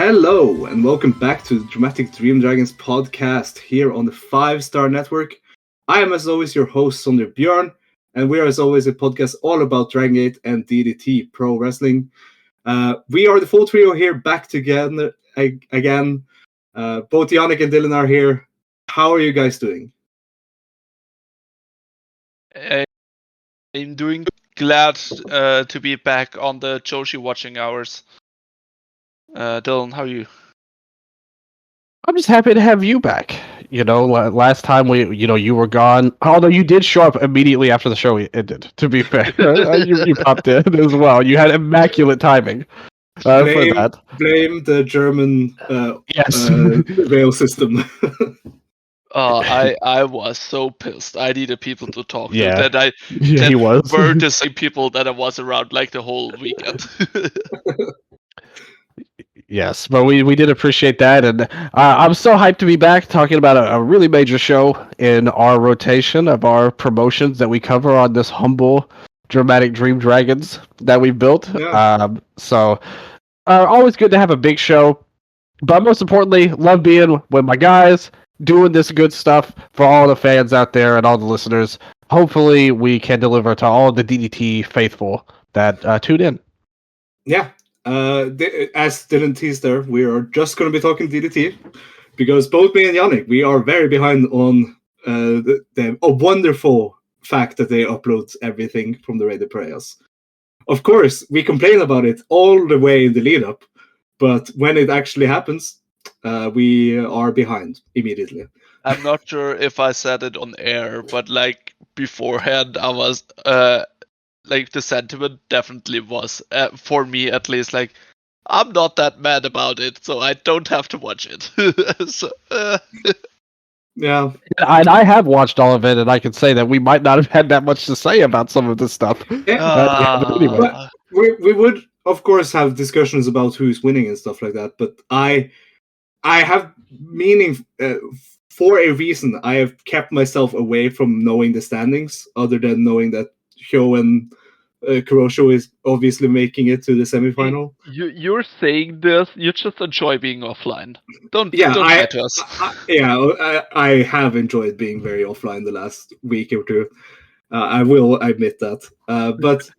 Hello, and welcome back to the Dramatic Dream Dragons podcast here on the 5-Star Network. I am, as always, your host, Sondre Björn, and we are, as always, a podcast all about Dragon Gate and DDT Pro Wrestling. We are the full trio here, back together again. Both Yannik and Dylan are here. How are you guys doing? I'm doing glad to be back on the Joshi watching hours. Dylan, how are you? I'm just happy to have you back. You know, last time you were gone. Although you did show up immediately after the show ended. To be fair, you popped in as well. You had immaculate timing for that. Blame the German rail system. I was so pissed. I needed people to talk to. That he was. Were the same people that I was around like the whole weekend. Yes, but we did appreciate that, and I'm so hyped to be back talking about a really major show in our rotation of our promotions that we cover on this humble Dramatic Dream Dragons that we built. Yeah. Always good to have a big show, but most importantly, love being with my guys, doing this good stuff for all the fans out there and all the listeners. Hopefully, we can deliver to all the DDT faithful that tune in. Yeah. As Dylan teased there, we are just going to be talking DDT because both me and Yannik, we are very behind on the wonderful fact that they upload everything from the Radio Prayers. Of course, we complain about it all the way in the lead up, but when it actually happens, we are behind immediately. I'm not sure if I said it on air, but like beforehand, I was like the sentiment definitely was for me at least like I'm not that mad about it, so I don't have to watch it. Yeah, and I have watched all of it, and I can say that we might not have had that much to say about some of this stuff. Anyway. But we would of course have discussions about who's winning and stuff like that. But I have meaning for a reason. I have kept myself away from knowing the standings, other than knowing that Hyo and Kurosho is obviously making it to the semifinal. You're saying this, you just enjoy being offline. Don't lie to us. I have enjoyed being very offline the last week or two. I will admit that. But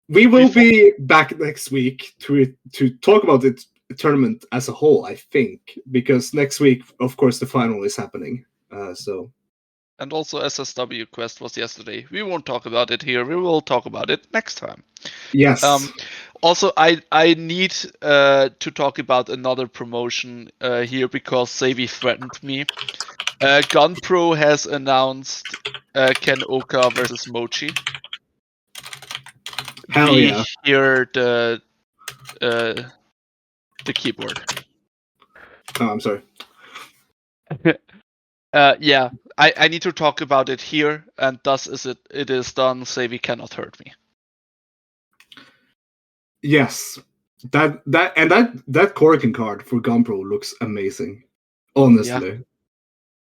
we will be back next week to talk about the tournament as a whole, I think, because next week, of course, the final is happening. And also SSW Quest was yesterday. We won't talk about it here. We will talk about it next time. Yes. Also, I need to talk about another promotion here because Savi threatened me. GunPro has announced Ken Oka versus Mochi. Hell yeah. Hear the keyboard. Oh, I'm sorry. Yeah, I need to talk about it here, and thus it is done. Savi cannot hurt me. Yes, that Korakuen card for GunPro looks amazing. Honestly, yeah.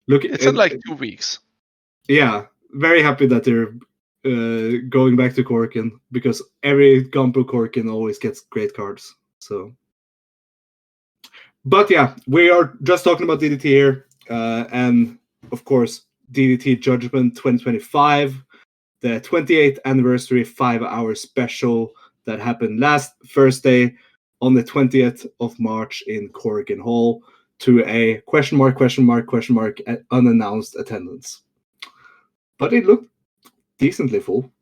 Look, it's in like 2 weeks. Yeah, very happy that they're going back to Korakuen because every GunPro Korakuen always gets great cards. So, but yeah, we are just talking about DDT here. And of course, DDT Judgement 2025, the 28th anniversary 5-hour special that happened last Thursday on the 20th of March in Korakuen Hall to a question mark unannounced attendance. But it looked decently full.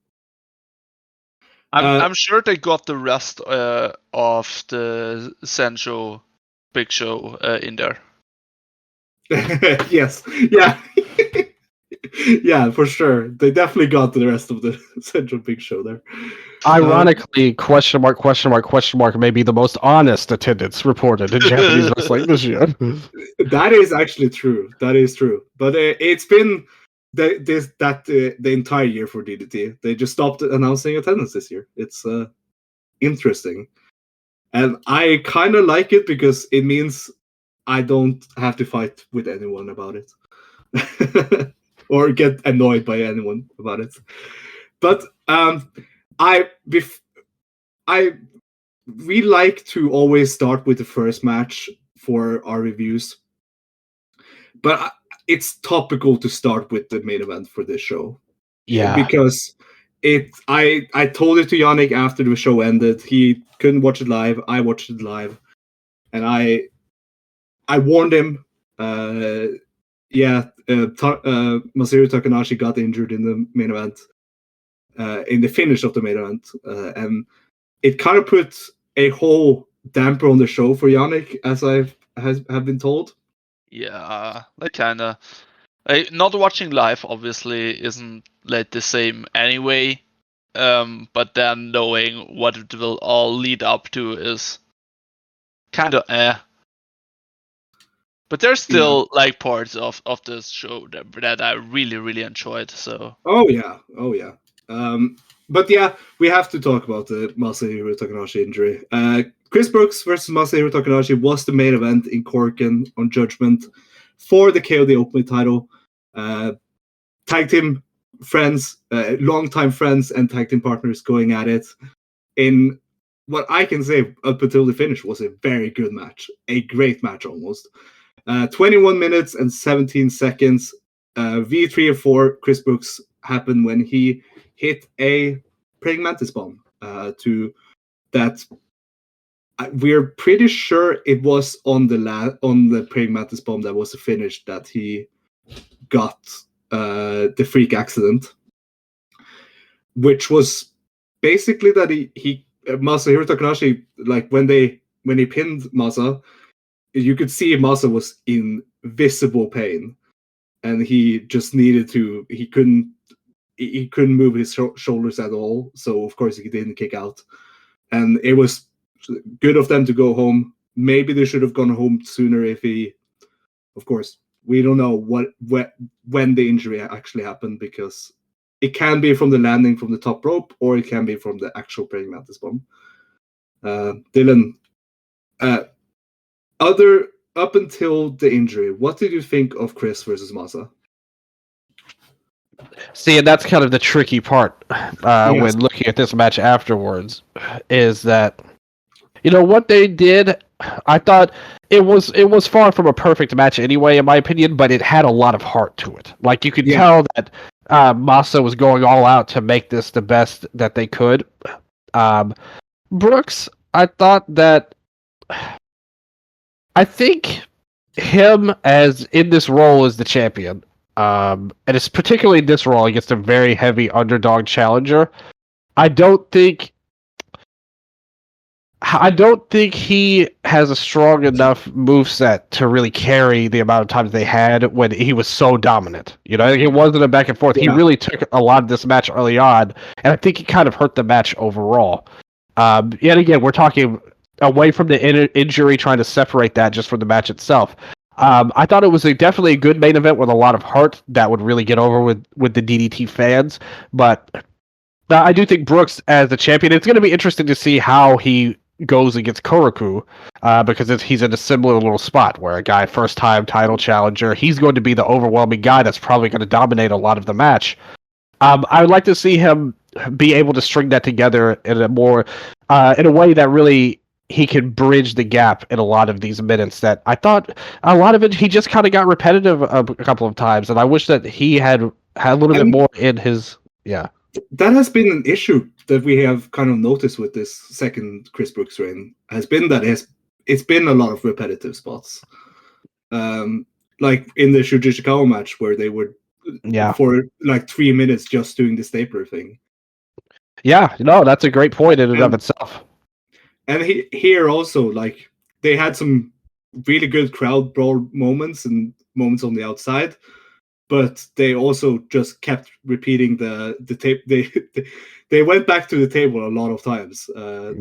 I'm sure they got the rest of the Senjo Big Show in there. Yes, yeah. Yeah, for sure. They definitely got the rest of the Central Big Show there. Ironically, question mark may be the most honest attendance reported in Japanese wrestling this year. That is actually true. That is true. But it's been the entire year for DDT. They just stopped announcing attendance this year. It's interesting. And I kind of like it because it means I don't have to fight with anyone about it. Or get annoyed by anyone about it. But I we like to always start with the first match for our reviews, but it's topical to start with the main event for this show. Yeah. Because I told it to Yannik after the show ended. He couldn't watch it live. I watched it live, and I warned him. Masahiro Takanashi got injured in the main event, in the finish of the main event, and it kind of put a whole damper on the show for Yannik, as have been told. Yeah, like kinda. Not watching live obviously isn't like the same anyway. But then knowing what it will all lead up to is kind of But there's still like parts of this show that I really enjoyed. So. Oh yeah. But yeah, we have to talk about the Masahiro Takanashi injury. Chris Brookes versus Masahiro Takanashi was the main event in Korakuen on Judgement for the KOD Openweight title. Tag team friends, longtime friends and tag team partners going at it in what I can say up until the finish was a very good match. A great match almost. 21 minutes and 17 seconds. V3 and 4, Chris Brookes happened when he hit a praying mantis bomb to that. We're pretty sure it was on the praying mantis bomb that was the finish that he got the freak accident, which was basically that he Masahiro Takanashi, like when he pinned Masa, you could see Masa was in visible pain, and he just needed to. He couldn't move his shoulders at all, so of course he didn't kick out. And it was good of them to go home. Maybe they should have gone home sooner if he. Of course, we don't know when the injury actually happened, because it can be from the landing from the top rope, or it can be from the actual praying mantis bomb. Dylan, up until the injury, what did you think of Chris versus Masa? See, and that's kind of the tricky part when looking at this match afterwards, is that, you know, what they did, I thought it was far from a perfect match anyway, in my opinion, but it had a lot of heart to it. Like, you could tell that Masa was going all out to make this the best that they could. Brookes, I think him as in this role as the champion, and it's particularly in this role against a very heavy underdog challenger, I don't think he has a strong enough moveset to really carry the amount of times they had when he was so dominant. You know, it wasn't a back and forth. Yeah. He really took a lot of this match early on, and I think he kind of hurt the match overall. Yet again, we're talking away from the injury, trying to separate that just from the match itself. I thought it was definitely a good main event with a lot of heart that would really get over with the DDT fans. But I do think Brookes as the champion, it's going to be interesting to see how he goes against Koroku, because he's in a similar little spot where a guy, first-time title challenger, he's going to be the overwhelming guy that's probably going to dominate a lot of the match. I would like to see him be able to string that together in a more, in a way that really he can bridge the gap in a lot of these minutes that I thought a lot of it, he just kind of got repetitive a couple of times, and I wish that he had a little bit more in his, That has been an issue that we have kind of noticed with this second Chris Brookes reign, has been that it's been a lot of repetitive spots. Like in the Shuji Ishikawa match where they would for like 3 minutes just doing the stapler thing. Yeah, no, that's a great point in and of itself. And here also, like, they had some really good crowd brawl moments and moments on the outside, but they also just kept repeating the tape. They went back to the table a lot of times.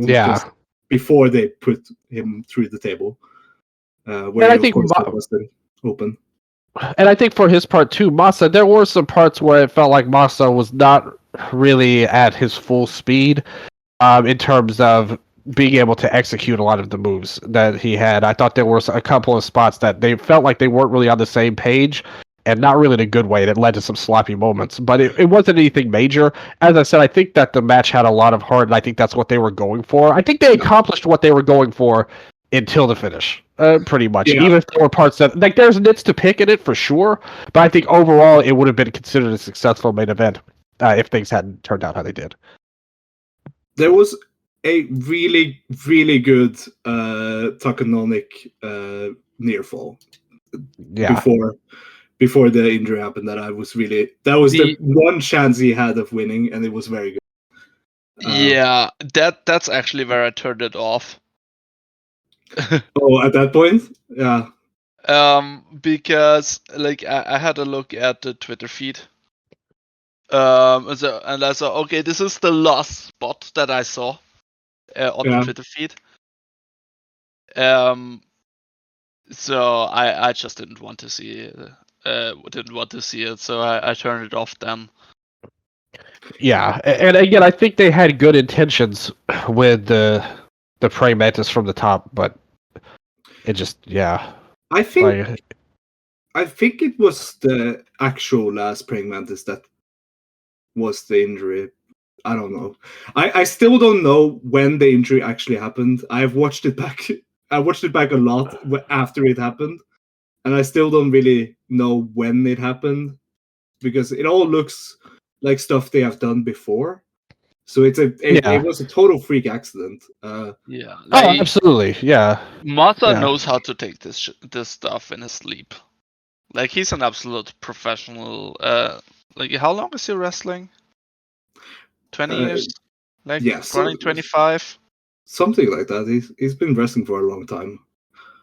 Just before they put him through the table, where I think was open. And I think for his part too, Masa, there were some parts where it felt like Masa was not really at his full speed, in terms of being able to execute a lot of the moves that he had. I thought there were a couple of spots that they felt like they weren't really on the same page. and not really in a good way. That led to some sloppy moments, but it wasn't anything major. As I said, I think that the match had a lot of heart, and I think that's what they were going for. I think they accomplished what they were going for until the finish, pretty much. Yeah. Even if there were parts that, like, there's nits to pick in it for sure, but I think overall it would have been considered a successful main event if things hadn't turned out how they did. There was a really, really good Takanashi near fall before the injury happened. That was the one chance he had of winning, and it was very good. Yeah, that's actually where I turned it off. Oh, at that point, yeah. Because like I had a look at the Twitter feed. And I saw, okay, this is the last spot that I saw on the Twitter feed. So I just didn't want to see it. So I turned it off then. Yeah, and again, I think they had good intentions with the praying mantis from the top, but it just I think it was the actual last praying mantis that was the injury. I don't know. I still don't know when the injury actually happened. I've watched it back. I watched it back a lot after it happened, and I still don't really know when it happened because it all looks like stuff they have done before. So it was a total freak accident. Absolutely, yeah. Masa knows how to take this stuff in his sleep. Like, he's an absolute professional. Like, how long is he wrestling? 20 years? Like, running 25? Something like that. He's been wrestling for a long time.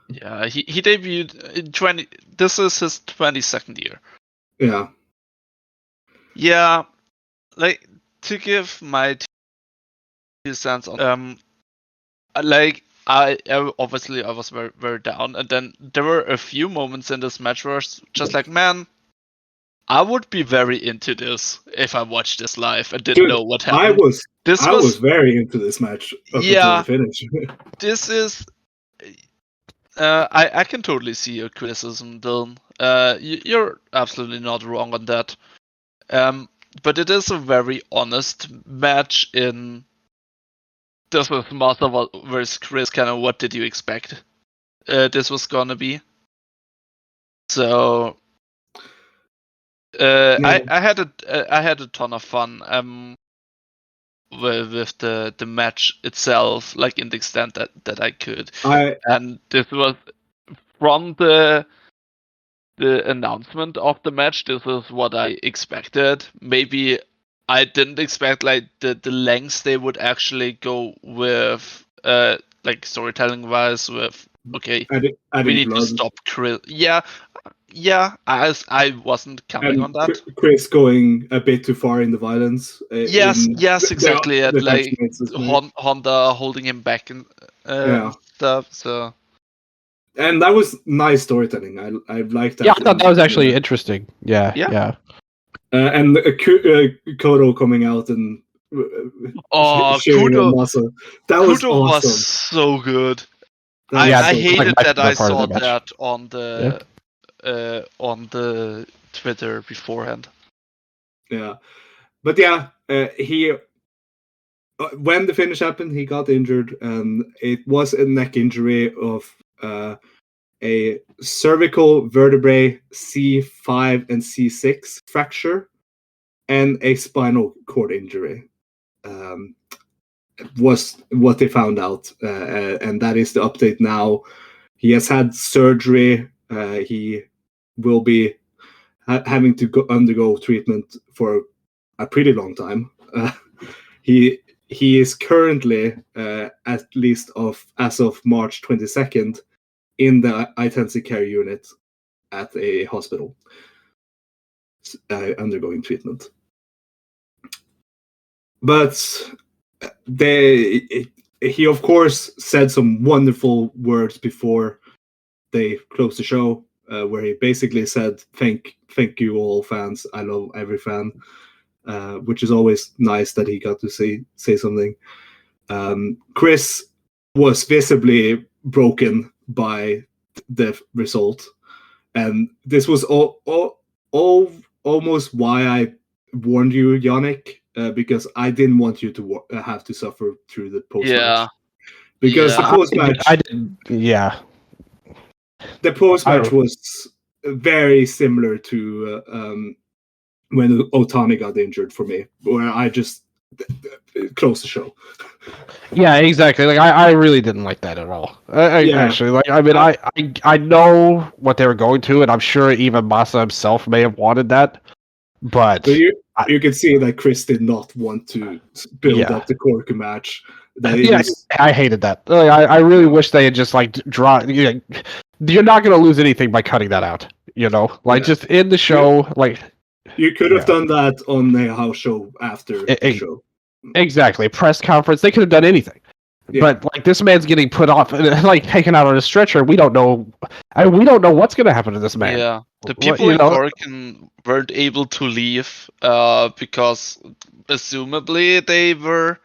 Yeah, he debuted in 20. This is his 22nd year. Yeah. Yeah, like, to give my 2 cents on like, I obviously was very, very down, and then there were a few moments in this match where I was just like, man, I would be very into this if I watched this live and didn't know what happened. I was very into this match up until the finish. This is I can totally see your criticism, Dylan. You're absolutely not wrong on that. But it is a very honest match in this was Masa versus Chris, kind of what did you expect this was gonna be. So I had a ton of fun with the match itself, like in the extent that I could. And this was from the announcement of the match, this is what I expected. Maybe I didn't expect like the lengths they would actually go with like storytelling wise with we need to stop Chris. Yeah, I wasn't counting on that. Chris going a bit too far in the violence. Yes, exactly. Like Honda holding him back and stuff. So. And that was nice storytelling. I liked that. Yeah, I thought that was actually interesting. Yeah. And Kodo coming out and Kudo that was Kudo awesome. Was so good. I hated that I saw that on the Twitter beforehand. Yeah, but he when the finish happened, he got injured, and it was a neck injury of a cervical vertebrae C5 and C6 fracture and a spinal cord injury. Was what they found out, and that is the update now. He has had surgery. He will be having to undergo treatment for a pretty long time. He is currently, at least as of March 22nd, in the intensive care unit at a hospital, undergoing treatment. But he of course said some wonderful words before they closed the show, where he basically said, thank you all fans, I love every fan, which is always nice that he got to say something. Chris was visibly broken by the result, and this was all almost why I warned you, Yannik, because I didn't want you to have to suffer through the post match. Yeah. Because Yeah. the post match, I didn't. Yeah. the post match was very similar to when Otani got injured for me, where I just closed the show. Yeah, exactly. Like I really didn't like that at all. Actually, like I mean, I know what they were going to, and I'm sure even Masa himself may have wanted that, but you could see that Chris did not want to build up the Koroku match. I hated that. Like, I really wish they had just like draw. You're not going to lose anything by cutting that out. Just in the show. You could have done that on a house show after the show. Exactly. Press conference. They could have done anything. Yeah. But this man's getting put off, taken out on a stretcher. We don't know. We don't know what's going to happen to this man. Yeah, the people in Korakuen weren't able to leave because, assumably, they were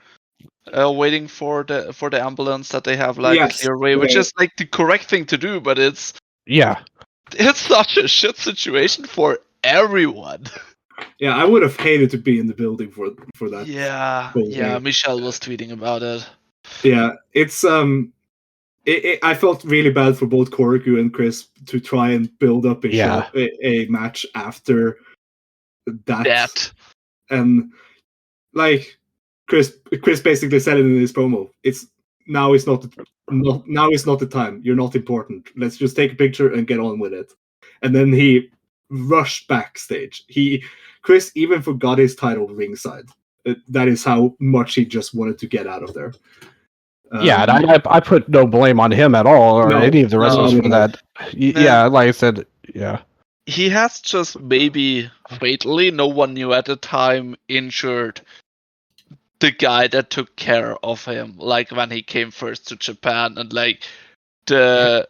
waiting for the ambulance that they have a clear way, which is the correct thing to do. But it's such a shit situation for everyone. Yeah, I would have hated to be in the building for that. Yeah. Michelle was tweeting about it. Yeah, it's I felt really bad for both Koroku and Chris to try and build up a match after that. And Chris basically said it in his promo. Now is not the time. You're not important. Let's just take a picture and get on with it. And then he rushed backstage. Chris even forgot his title ringside. That is how much he just wanted to get out of there. And I put no blame on him at all, or any of the wrestlers for that. Yeah, like I said, yeah. He has just maybe fatally, no one knew at the time, injured the guy that took care of him, when he came first to Japan, and the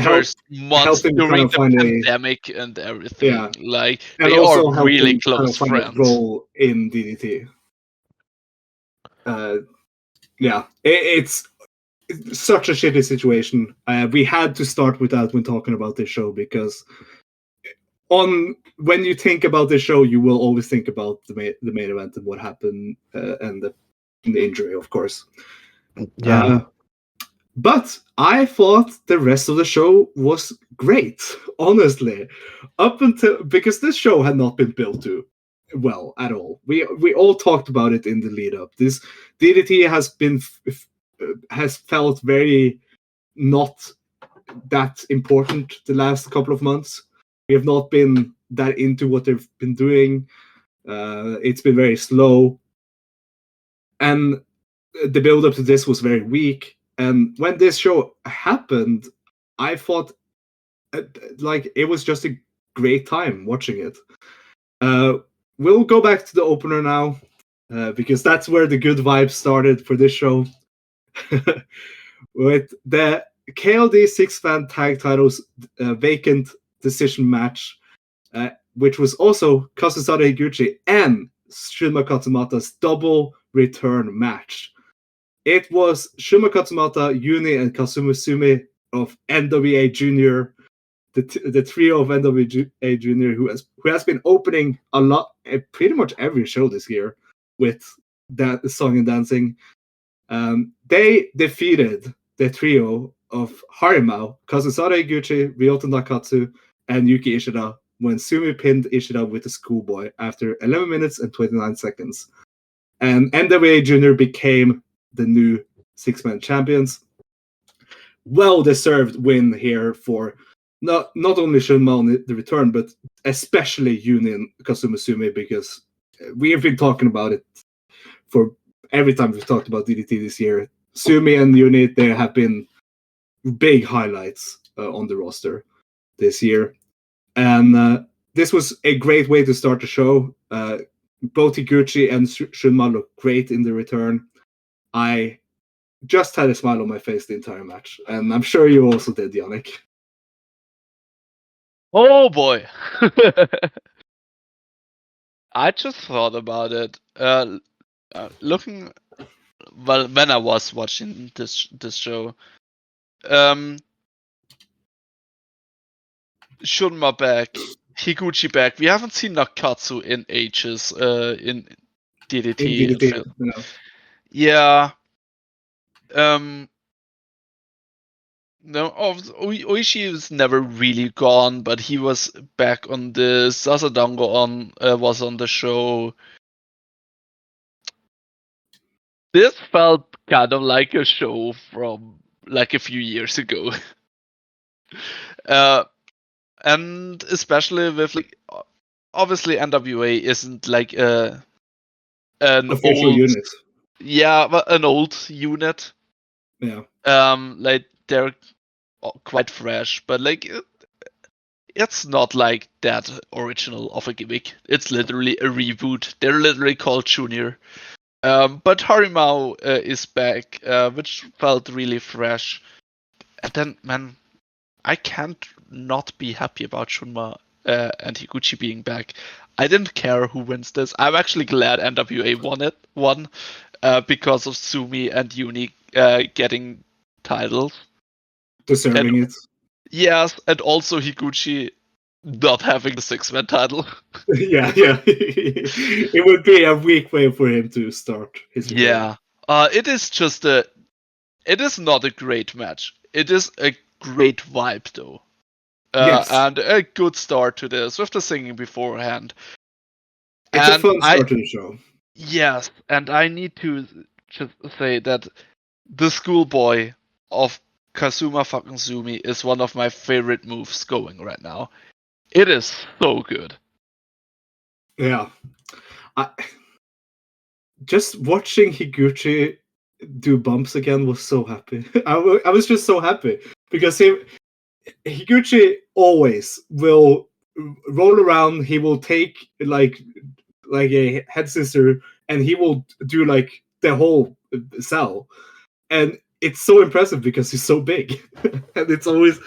first months during the pandemic and everything. Yeah. They are really close friends. Role in DDT. It's such a shitty situation. We had to start with that when talking about this show, because when you think about this show, you will always think about the main event and what happened and the injury, of course. Yeah. But I thought the rest of the show was great, honestly, because this show had not been built to well at all. We all talked about it in the lead up. This DDT has felt very not that important the last couple of months. We have not been that into what they've been doing. It's been very slow, and the build up to this was very weak. And when this show happened, I thought it was just a great time watching it. We'll go back to the opener now, because that's where the good vibes started for this show. With the KLD 6-man tag titles vacant decision match, which was also Kazusada Higuchi and Shunma Katsumata's double return match. It was Shunma Katsumata, Yuni, and Kazuma Sumi of NWA Junior, the trio of NWA Junior, who has been opening a lot, pretty much every show this year with that song and dancing. They defeated the trio of Harimau, Kazusada Higuchi, Ryota Nakatsu, and Yuki Ishida when Sumi pinned Ishida with the schoolboy after 11 minutes and 29 seconds. And NWA Junior became the new 6-man champions. Well-deserved win here for not only Shunma on the return, but especially Yuni and Kazuma Sumi, because we have been talking about it for every time we've talked about DDT this year. Sumi and Yuni, they have been big highlights on the roster this year. And this was a great way to start the show. Both Higuchi and Shunma look great in the return. I just had a smile on my face the entire match, and I'm sure you also did, Yannik. Oh boy! I just thought about it. Looking, well, when I was watching this show, Shunma back Higuchi back. We haven't seen Nakatsu in ages in DDT. In DDT, Yeah. No, Oishi is never really gone, but he was back on the Sasadango was on the show. This felt kind of like a show from like a few years ago. And especially with like obviously NWA isn't like an official old unit. Yeah, but an old unit. Yeah. Like they're quite fresh, but like it's not like that original of a gimmick. It's literally a reboot. They're literally called Junior. But Harimau is back, which felt really fresh. And then, man, I can't not be happy about Shunma and Higuchi being back. I didn't care who wins this. I'm actually glad NWA won because of Sumi and Uni getting titles. Deserving it. Yes, and also Higuchi not having the 6-man title. yeah. It would be a weak way for him to start his return. Yeah. It is just it is not a great match. It is a great vibe though. Yes. And a good start to this with the singing beforehand. It's a fun start to the show. Yes, and I need to just say that the schoolboy of Kazuma fucking Sumi is one of my favorite moves going right now. It is so good. Yeah. Just watching Higuchi do bumps again was so happy. I was just so happy because Higuchi always will roll around. He will take like a head scissor and he will do like the whole cell, and it's so impressive because he's so big. And it's always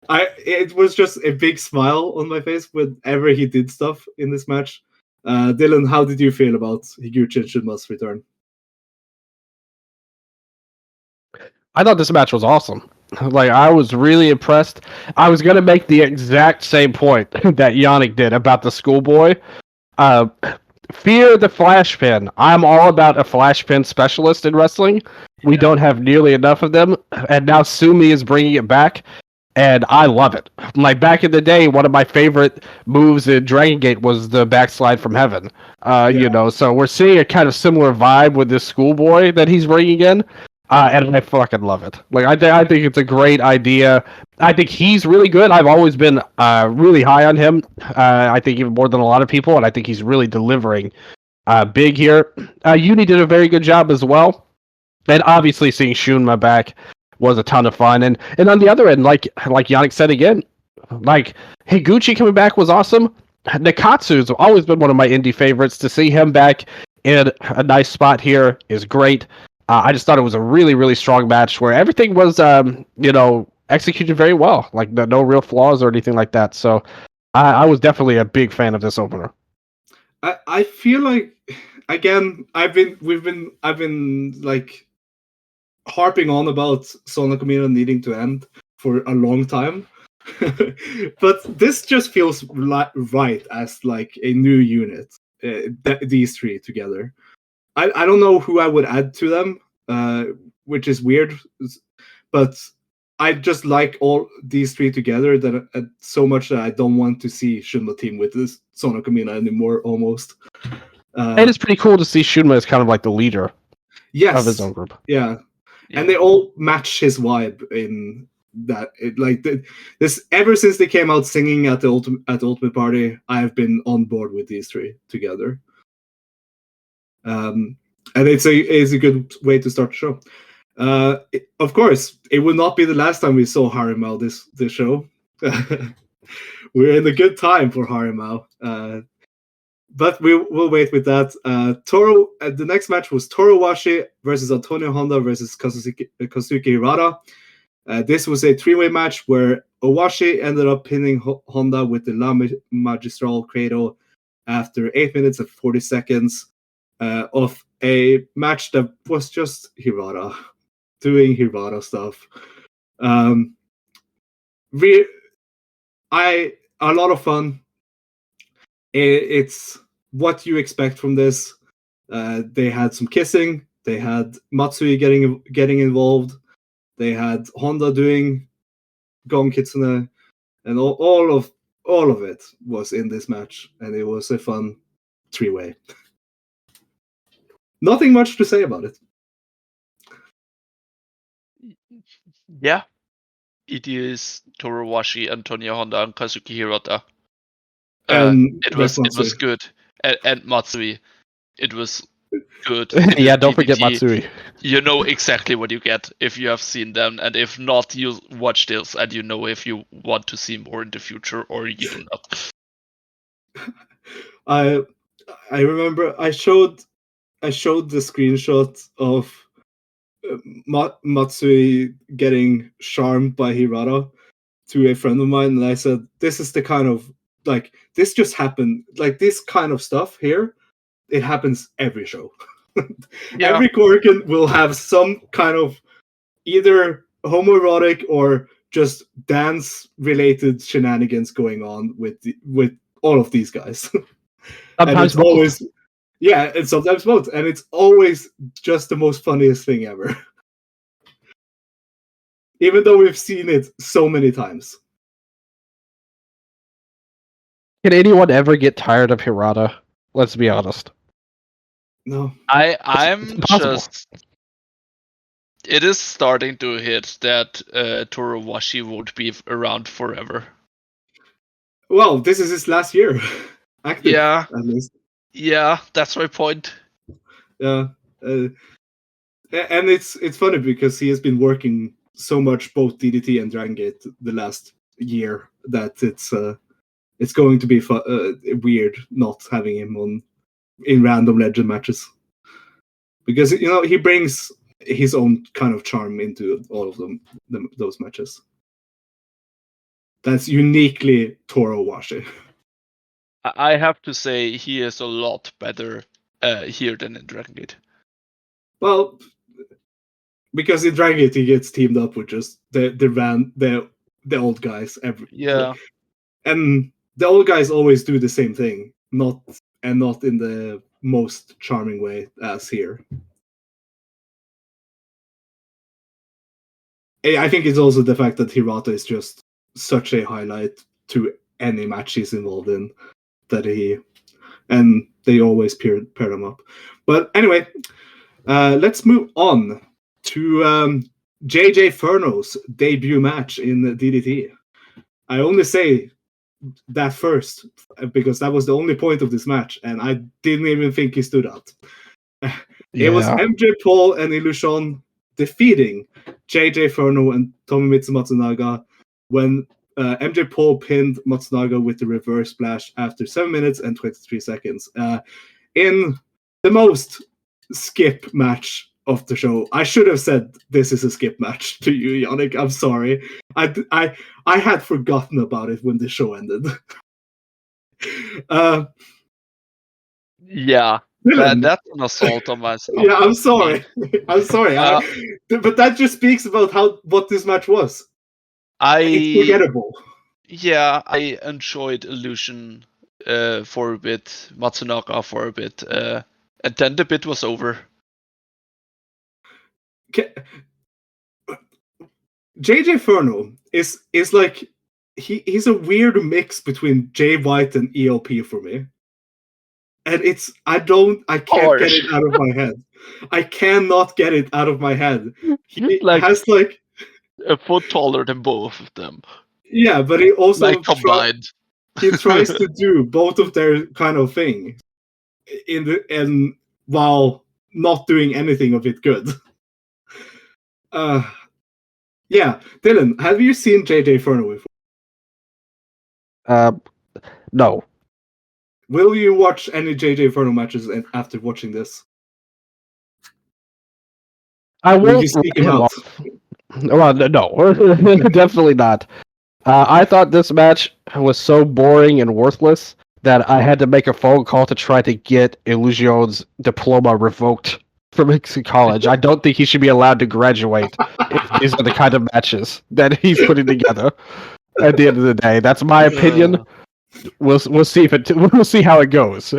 it was just a big smile on my face whenever he did stuff in this match. Dylan, how did you feel about Higuchi and Shunma's return? I thought this match was awesome. Like, I was really impressed. I was going to make the exact same point that Yannik did about the schoolboy. Fear the flash pin. I'm all about a flash pin specialist in wrestling. We don't have nearly enough of them. And now Sumi is bringing it back. And I love it. Like, back in the day, one of my favorite moves in Dragon Gate was the backslide from heaven. You know, so we're seeing a kind of similar vibe with this schoolboy that he's bringing in. And I fucking love it. Like, I think it's a great idea. I think he's really good. I've always been really high on him. I think even more than a lot of people, and I think he's really delivering big here. Uni did a very good job as well. And obviously seeing Shunma back was a ton of fun. And on the other end, like Yannik said again, like Higuchi coming back was awesome. Nakatsu's always been one of my indie favorites. To see him back in a nice spot here is great. I just thought it was a really, really strong match where everything was, you know, executed very well. Like no real flaws or anything like that. So I was definitely a big fan of this opener. I feel like, again, I've been like harping on about Sonakamina needing to end for a long time. But this just feels right as like a new unit, these three together. I don't know who I would add to them, which is weird, but I just like all these three together that so much that I don't want to see Shunma team with this Sonakamina anymore, almost. And it's pretty cool to see Shunma as kind of like the leader of his own group. Yeah. And they all match his vibe in that. This ever since they came out singing at the Ultimate Party, I have been on board with these three together. And it's a good way to start the show. Of course, it will not be the last time we saw Harimau this show. We're in a good time for Harimau. But we'll wait with that. The next match was Toru Washi versus Antonio Honda versus Kazuki Hirata. This was a three-way match where Owashi ended up pinning Honda with the La Magistral Credo after 8 minutes and 40 seconds of a match that was just Hirata doing Hirata stuff. A lot of fun. It's what you expect from this. They had some kissing. They had Matsui getting involved. They had Honda doing Gon Kitsune, and all of it was in this match, and it was a fun 3-way. Nothing much to say about it. Yeah. It is Torowashi, Antonia Honda, and Kazuki Hirota. It was good. And Matsui. It was good. Yeah, don't forget Matsui. You know exactly what you get if you have seen them, and if not, you watch this and you know if you want to see more in the future or you do not. I remember I showed the screenshot of Matsui getting charmed by Hirata to a friend of mine, and I said, "This is the kind of this just happened. Like this kind of stuff here, it happens every show. Yeah. Every Korakuen will have some kind of either homoerotic or just dance-related shenanigans going on with all of these guys. Sometimes both. Always, yeah, and sometimes both, and it's always just the most funniest thing ever. Even though we've seen it so many times. Can anyone ever get tired of Hirata? Let's be honest. No. I'm just... It is starting to hit that Torowashi won't be around forever. Well, this is his last year. Active, yeah. At least. Yeah, that's my point. Yeah. And it's funny because he has been working so much both DDT and Dragon Gate the last year that it's going to be weird not having him in random legend matches, because he brings his own kind of charm into all of those matches. That's uniquely Torowashi. I have to say he is a lot better here than in Dragon Gate. Well, because in Dragon Gate he gets teamed up with just the old guys Yeah. And the old guys always do the same thing, not in the most charming way as here. I think it's also the fact that Hirata is just such a highlight to any match he's involved in that they always pair them up. But anyway, let's move on to JJ Furno's debut match in DDT. I only say that first because that was the only point of this match, and I didn't even think he stood out. It was MJ Paul and Illusion defeating JJ Furno and Tomomitsu Matsunaga when MJ Paul pinned Matsunaga with the reverse splash after 7 minutes and 23 seconds in the most skip match of the show. I should have said this is a skip match to you, Yannik. I'm sorry. I had forgotten about it when the show ended. Yeah. That's an assault on myself. Yeah, I'm sorry. I'm sorry. But that just speaks about what this match was. It's forgettable. Yeah, I enjoyed Illusion for a bit, Matsunaga for a bit, and then the bit was over. JJ Furno is like he's a weird mix between Jay White and ELP for me. And I can't get it out of my head. I cannot get it out of my head. He has like a foot taller than both of them. Yeah, but he also combined. He tries to do both of their kind of thing while not doing anything of it good. Yeah, Dylan, have you seen JJ Furno before? No. Will you watch any JJ Furno matches after watching this? I will. Will you seek him out? Well, no, definitely not. I thought this match was so boring and worthless that I had to make a phone call to try to get Illusion's diploma revoked from college. I don't think he should be allowed to graduate if these are the kind of matches that he's putting together. At the end of the day, that's my opinion. We'll see if it. We'll see how it goes.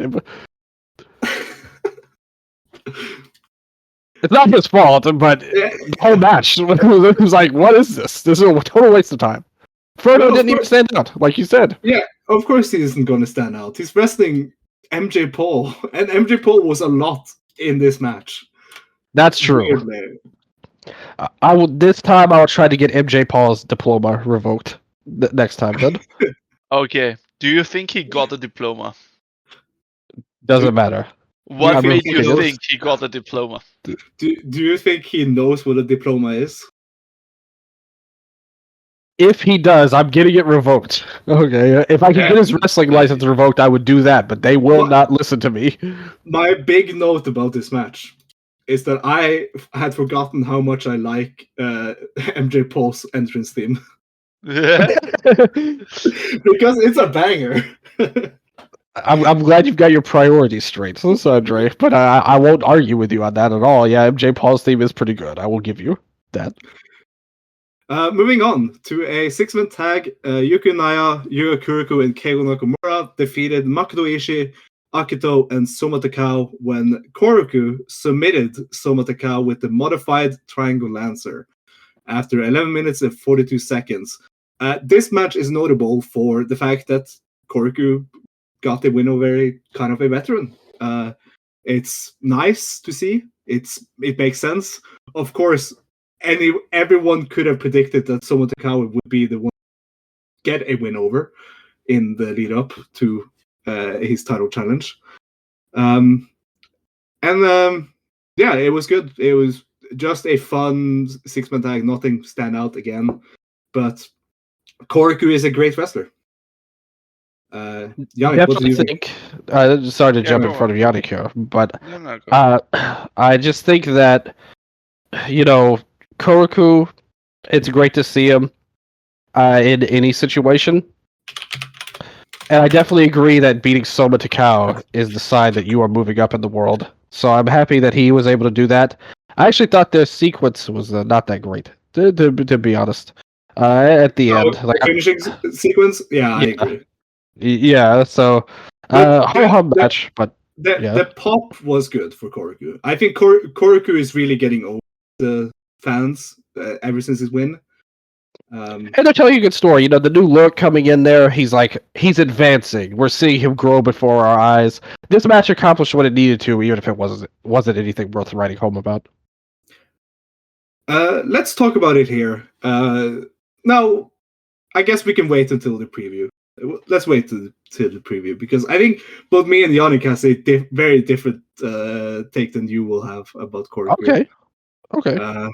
It's not his fault, but the whole match was like, what is this? This is a total waste of time. Frodo Well, didn't even stand out, like you said. Yeah, of course he isn't going to stand out. He's wrestling MJ Paul, and MJ Paul was a lot in this match. That's true. Weirdly. I will. This time, I'll try to get MJ Paul's diploma revoked. Next time, then. Okay. Do you think he got a diploma? Doesn't matter. What Yeah, made he you knows. think he got a diploma? Do you think he knows what a diploma is? If he does, I'm getting it revoked. Okay, if I can get his wrestling license revoked, I would do that, but they will not listen to me. My big note about this match is that I had forgotten how much I like MJ Paul's entrance theme. Because it's a banger. I'm glad you've got your priorities straight, Sondre, but I won't argue with you on that at all. Yeah, MJ Paul's theme is pretty good. I will give you that. Moving on to a 6-man tag, Yuki Naya, Yuya Koroku, and Keigo Nakamura defeated Makoto Ishii, Akito, and Soma Takao when Koroku submitted Soma Takao with the modified Triangle Lancer after 11 minutes and 42 seconds. This match is notable for the fact that Koroku got the win over a kind of a veteran. It's nice to see. It makes sense. Of course, everyone could have predicted that Soma Takao would be the one to get a win over in the lead up to his title challenge. Yeah, it was good. It was just a fun 6-man tag. Nothing stand out again, but Koroku is a great wrestler. Yannik, what do you think? Sorry to jump in front of Yannik here, but I just think that Koroku, it's great to see him in any situation. And I definitely agree that beating Soma Takao is the sign that you are moving up in the world. So I'm happy that he was able to do that. I actually thought the sequence was not that great, to be honest. At the end, the finishing sequence, I agree. Yeah, so hum match, but the pop was good for Koroku. I think Koroku is really getting over the fans ever since his win. And they're telling you a good story. The new look coming in there, he's advancing. We're seeing him grow before our eyes. This match accomplished what it needed to, even if it wasn't anything worth writing home about. Let's talk about it here. Now, I guess we can wait until the preview. Let's wait till the preview, because I think both me and Yannik has a very different take than you will have about Koroku. Okay.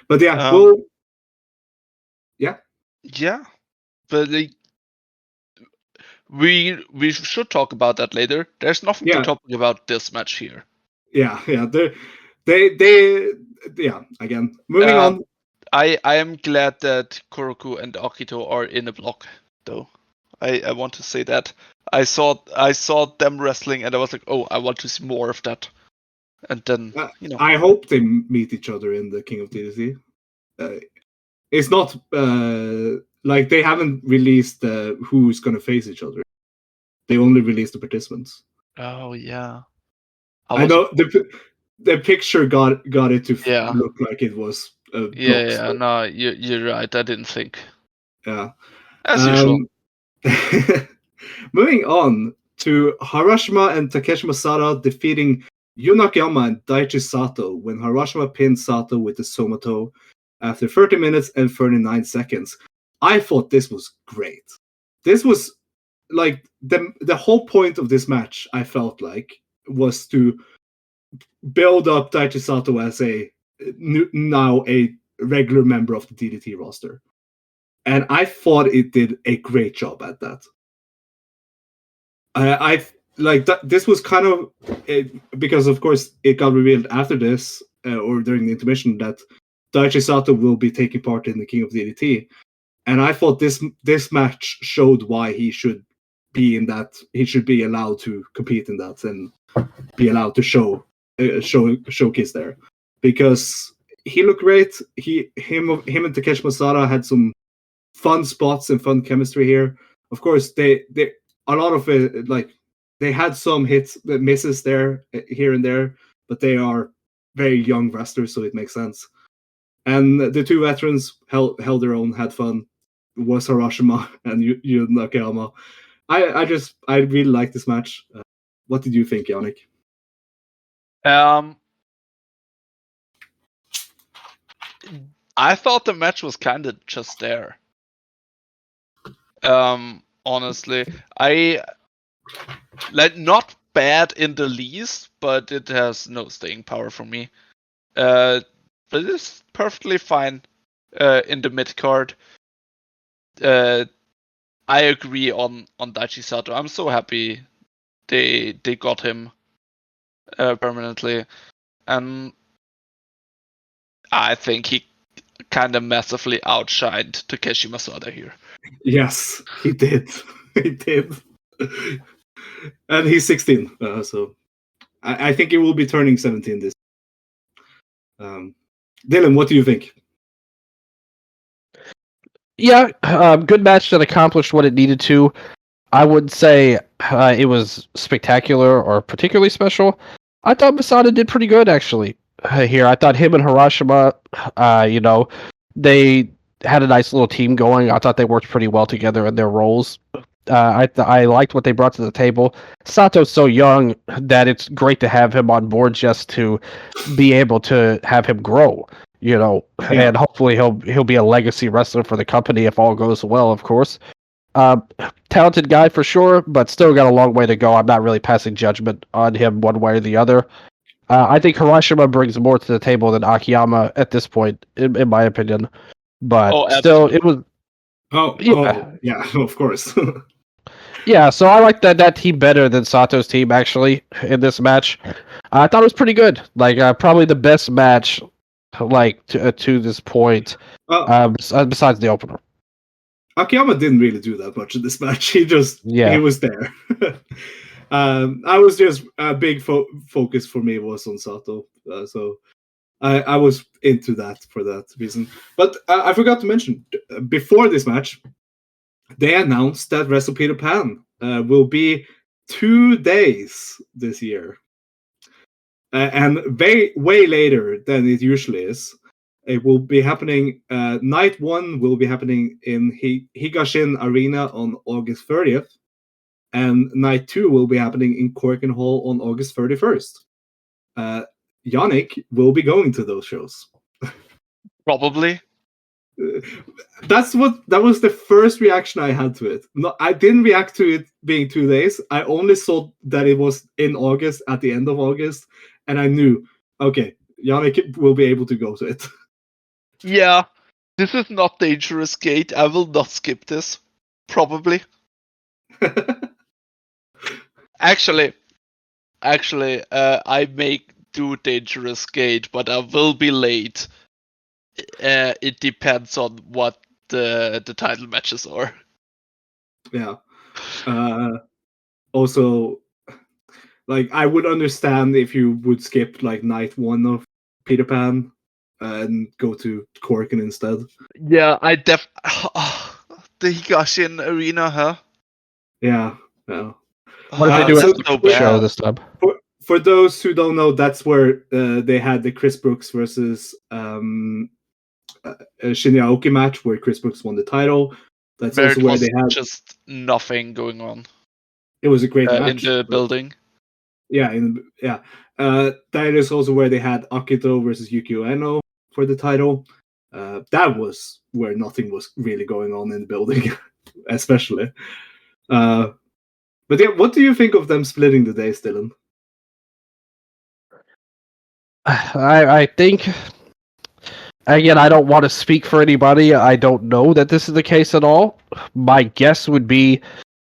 But yeah, Yeah, but we should talk about that later. There's nothing to talk about this match here. Yeah. Again, moving on. I am glad that Koroku and Akito are in a block, though. I want to say that. I saw them wrestling and I was like, oh, I want to see more of that. And then I hope they meet each other in the King of DDT. It's not like they haven't released who's going to face each other. They only released the participants. Oh yeah, I know the picture got it to look like it was. No, you're right. I didn't think. Yeah, as usual. Moving on to Harashima and Takeshi Masada defeating Yunakiyama and Daichi Sato when Harashima pinned Sato with the Somato after 30 minutes and 39 seconds. I thought this was great. This was like the whole point of this match, I felt like, was to build up Daichi Sato as now a regular member of the DDT roster. And I thought it did a great job at that. I like that. This was kind of because, of course, it got revealed after this or during the intermission that Daichi Sato will be taking part in the King of DDT, and I thought this match showed why he should be in that. He should be allowed to compete in that and be allowed to showcase there, because he looked great. Him and Takeshi Masada had some fun spots and fun chemistry here. of course, they a lot of it, like they had some hits, misses there, here and there, but they are very young wrestlers, so it makes sense. And the two veterans held their own, had fun. Was Harashima and Yuya Nakayama. I really like this match. What did you think, Yannik? I thought the match was kind of just there. Honestly, I like not bad in the least, but it has no staying power for me. But it's perfectly fine in the mid card. I agree on Daichi Sato. I'm so happy they got him permanently, and I think he kind of massively outshined Takeshi Masada here. Yes, he did. He did. And he's 16, so I think he will be turning 17 this. Dylan, what do you think? Yeah, good match that accomplished what it needed to. I wouldn't say it was spectacular or particularly special. I thought Masada did pretty good, actually, here. I thought him and Harashima, they had a nice little team going. I thought they worked pretty well together in their roles. I liked what they brought to the table. Sato's so young that it's great to have him on board just to be able to have him grow, and hopefully he'll be a legacy wrestler for the company if all goes well, of course. Talented guy for sure, but still got a long way to go. I'm not really passing judgment on him one way or the other. I think Harashima brings more to the table than Akiyama at this point, in my opinion. But still, it was. Yeah, of course. Yeah, so I like that team better than Sato's team, actually, in this match. I thought it was pretty good. Like, probably the best match, like, to this point, besides the opener. Akiyama didn't really do that much in this match. He was there. I was just a big focus for me was on Sato, so I was into that for that reason. But I forgot to mention, before this match, they announced that Wrestle Peter Pan will be 2 days this year, and way later than it usually is. It will be happening. Night 1 will be happening in Higashin Arena on August 30th, and Night 2 will be happening in Korakuen Hall on August 31st. Yannik will be going to those shows. Probably. That was the first reaction I had to it. No, I didn't react to it being 2 days. I only saw that it was in August, at the end of August, and I knew, okay, Yannik will be able to go to it. Yeah, this is not Dangerous Gate. I will not skip this. Probably. Actually, I may do Dangerous Gate, but I will be late. It depends on what the title matches are. Yeah. Also, like, I would understand if you would skip like Night 1 of Peter Pan and go to Korakuen instead. Yeah, the Higashin Arena, huh? Yeah. What did they do at the show this time? For those who don't know, that's where they had the Chris Brookes versus Shinya Aoki match, where Chris Brookes won the title. That's where also where they had just nothing going on. It was a great match in the building. Yeah, that is also where they had Akito versus Yukio Eno for the title. That was where nothing was really going on in the building, especially. But yeah, what do you think of them splitting the days, Dylan? I think, again, I don't want to speak for anybody. I don't know that this is the case at all. My guess would be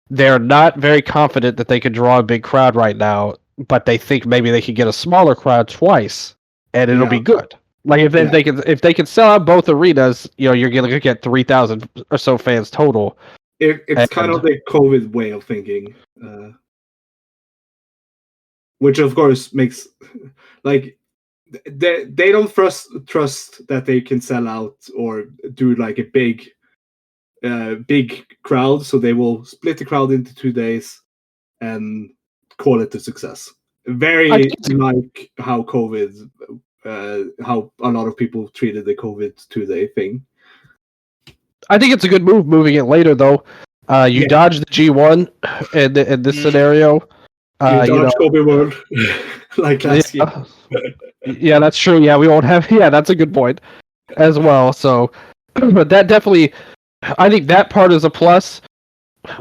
they're not very confident that they can draw a big crowd right now, but they think maybe they could get a smaller crowd twice, and it'll be good. Like if they can sell out both arenas, you're going to get 3,000 or so fans total. It's kind of the COVID way of thinking, which of course makes like they don't trust that they can sell out or do like a big big crowd, so they will split the crowd into 2 days and call it a success. Very like how COVID, how a lot of people treated the COVID 2-day thing. I think it's a good move moving it later, though. You dodge the G1 in this scenario. You dodge Kobe World like last year. Yeah, that's true. Yeah, we won't have. Yeah, that's a good point as well. So, but that definitely, I think that part is a plus.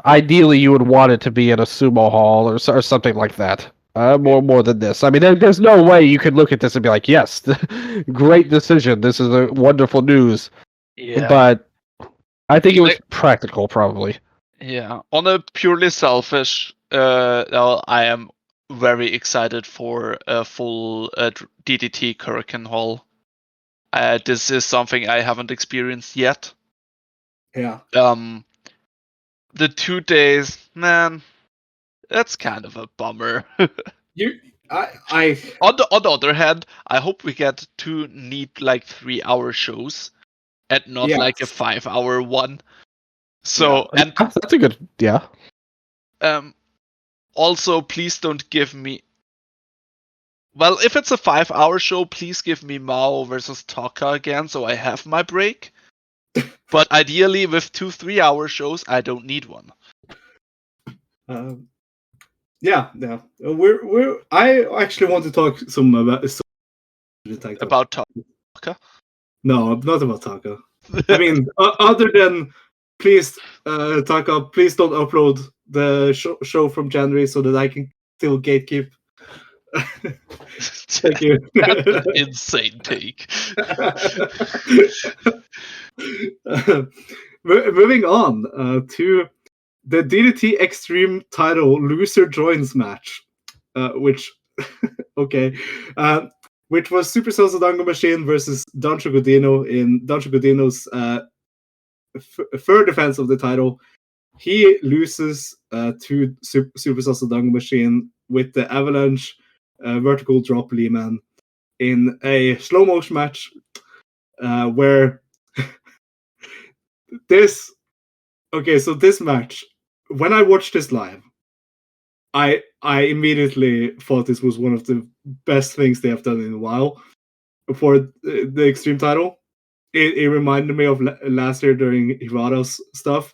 Ideally, you would want it to be in a sumo hall or something like that. More than this. I mean, there's no way you could look at this and be like, yes, great decision. This is a wonderful news. Yeah. But I think it was practical, probably. Yeah. On a purely selfish, I am very excited for a full DDT Kurikan Hall. This is something I haven't experienced yet. Yeah. The 2 days, man, that's kind of a bummer. On the other hand, I hope we get 2 neat 3-hour shows, and not like a 5-hour one. So and that's a good Also, please don't give me. Well, if it's a 5-hour show, please give me Mao versus Taka again, so I have my break. But ideally, with 2 3-hour shows, I don't need one. Yeah. We're. I actually want to talk some about Taka. No, not about Taka. I mean, other than please, Taka, please don't upload the show from January so that I can still gatekeep. Thank you. That's an insane take. Moving on to the DDT Extreme title loser joins match, which which was Super Salsa Dango Machine versus Dancho Godino in Dancho Godino's third defense of the title. He loses to Super Salsa Dango Machine with the Avalanche vertical drop Lehman in a slow motion match where this match, when I watched this live, I immediately thought this was one of the best things they have done in a while for the Extreme title. It reminded me of last year during Hirata's stuff,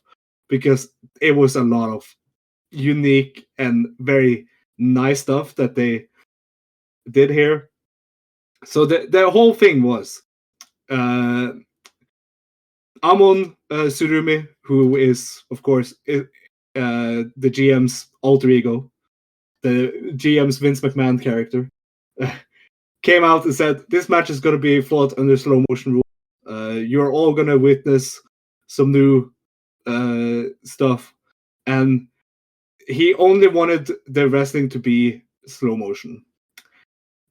because it was a lot of unique and very nice stuff that they did here. So the whole thing was Amon Surumi, who is, of course, the GM's alter ego, the GM's Vince McMahon character, came out and said, this match is going to be fought under slow motion rules. You're all going to witness some new stuff. And he only wanted the wrestling to be slow motion.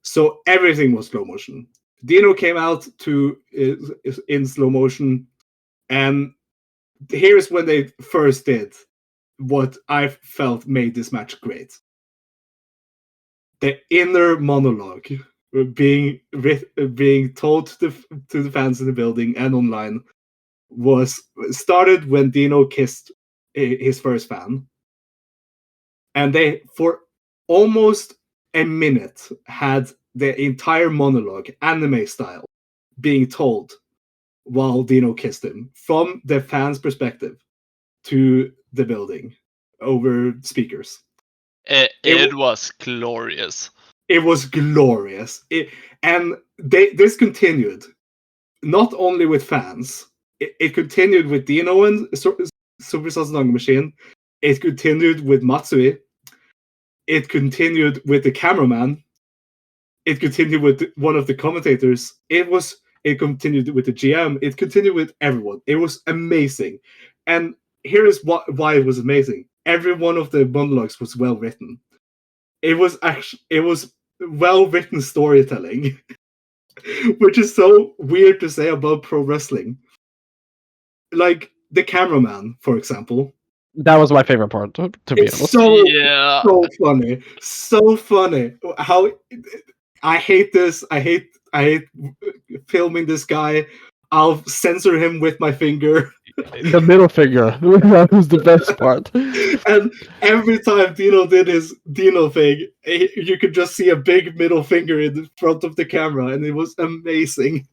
So everything was slow motion. Dino came out in slow motion, and here's when they first did what I felt made this match great. The inner monologue being told to the fans in the building and online was started when Dino kissed his first fan, and they for almost a minute had the entire monologue, anime style, being told while Dino kissed him from the fans' perspective to the building over speakers. It was glorious. It was glorious. This continued not only with fans. It continued with Dino and Super Salsa Dango Machine. It continued with Matsui. It continued with the cameraman. It continued with one of the commentators. It continued with the GM. It continued with everyone. It was amazing. And here is why it was amazing. Every one of the monologues was well written. It was well written storytelling, which is so weird to say about pro wrestling. Like the cameraman, for example. That was my favorite part, to be honest. So funny. How I hate this. I hate filming this guy. I'll censor him with my finger. The middle finger. That was the best part. And every time Dino did his Dino thing, you could just see a big middle finger in front of the camera, and it was amazing.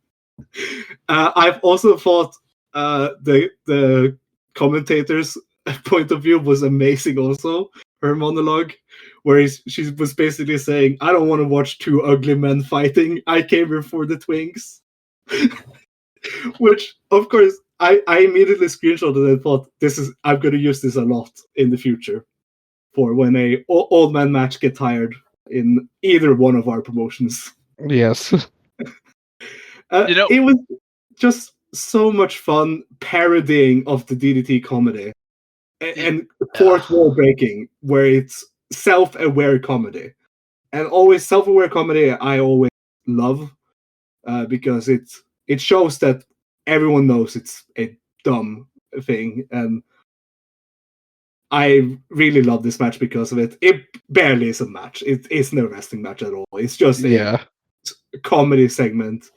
I've also thought the commentator's point of view was amazing also. Her monologue, where she was basically saying, I don't want to watch two ugly men fighting. I came here for the twinks. Which, of course, I immediately screenshotted and thought, I'm going to use this a lot in the future for when a old man match get tired in either one of our promotions. Yes. It was just so much fun parodying of the DDT comedy and fourth wall breaking, where it's self-aware comedy. And always self-aware comedy I always love because it shows that everyone knows it's a dumb thing, and I really love this match because of it. It barely is a match. It's no wrestling match at all. It's just a comedy segment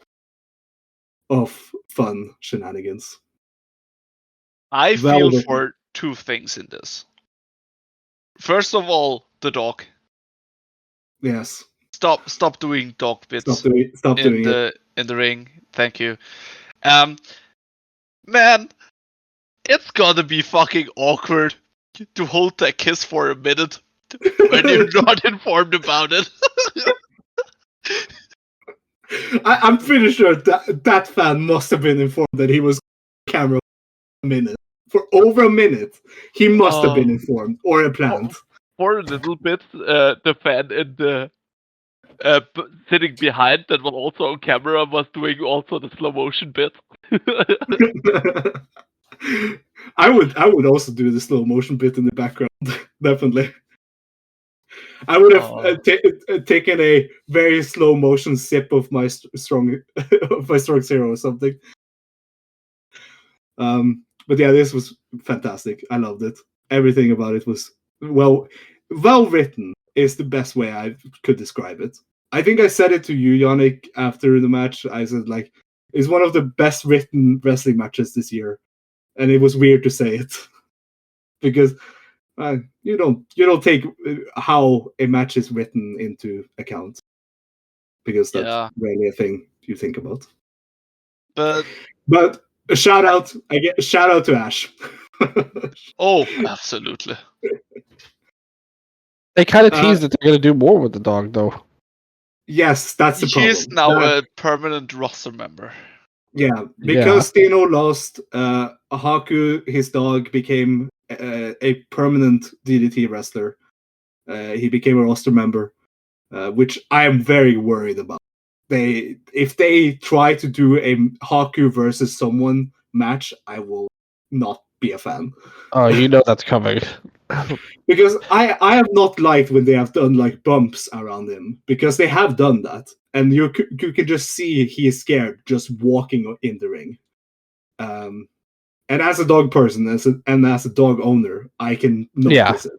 of fun shenanigans. I feel for two things in this. First of all, the dog. Yes. Stop doing dog bits. Stop doing it in the ring. Thank you. Man, it's gotta be fucking awkward to hold that kiss for a minute when you're not informed about it. I'm pretty sure that fan must have been informed that he was camera for a minute. For over a minute, he must have been informed or planned. For a little bit, the fan in the sitting behind that was also on camera was doing also the slow motion bit. I would also do the slow motion bit in the background, definitely. I would have taken a very slow motion sip of my strong zero or something. But yeah, this was fantastic. I loved it. Everything about it was well written. Is the best way I could describe it. I think I said it to you, Yannik, after the match. I said it's one of the best written wrestling matches this year, and it was weird to say it because you don't take how a match is written into account because that's rarely a thing you think about. But a shout out to Ash. Oh, absolutely. They kind of teased that they're going to do more with the dog, though. Yes, that's the problem. He's now a permanent roster member. Yeah, because Dino lost, Haku, his dog, became a permanent DDT wrestler. He became a roster member, which I am very worried about. If they try to do a Haku versus someone match, I will not be a fan. Oh, you know that's coming. Because I have not liked when they have done bumps around him, because they have done that, and you can just see he is scared just walking in the ring. And as a dog person, and as a dog owner, I can notice it.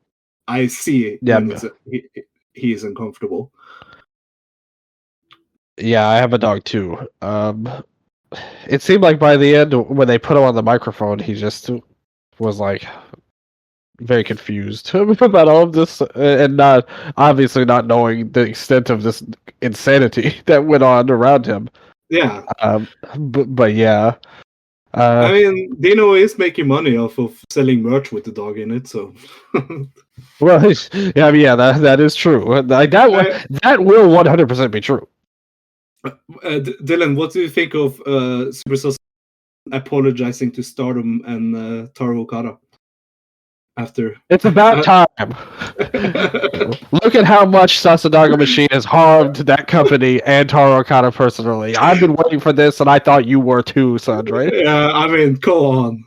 I see when he is uncomfortable. Yeah, I have a dog too. It seemed like by the end, when they put him on the microphone, he just was very confused about all of this, and obviously not knowing the extent of this insanity that went on around him. Yeah. But yeah. I mean, Dino is making money off of selling merch with the dog in it, so. Well, yeah, that is true. That will 100% be true. Dylan, what do you think of Superstar apologizing to Stardom and Taro Okada? After it's about time. Look at how much Sasadaga Machine has harmed that company and Taro Okada personally. I've been waiting for this, and I thought you were too, Sondre. Yeah, I mean, go on.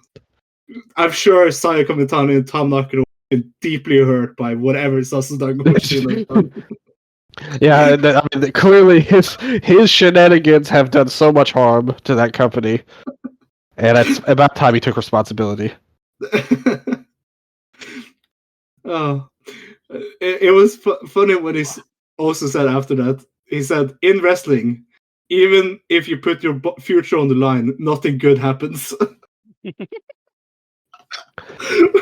I'm sure Saya Komitani and Tom Nakano have been deeply hurt by whatever Sasadaga Machine has done. Yeah, I mean, clearly his shenanigans have done so much harm to that company, and it's about time he took responsibility. Oh, it was funny when he also said after that. He said, "In wrestling, even if you put your future on the line, nothing good happens."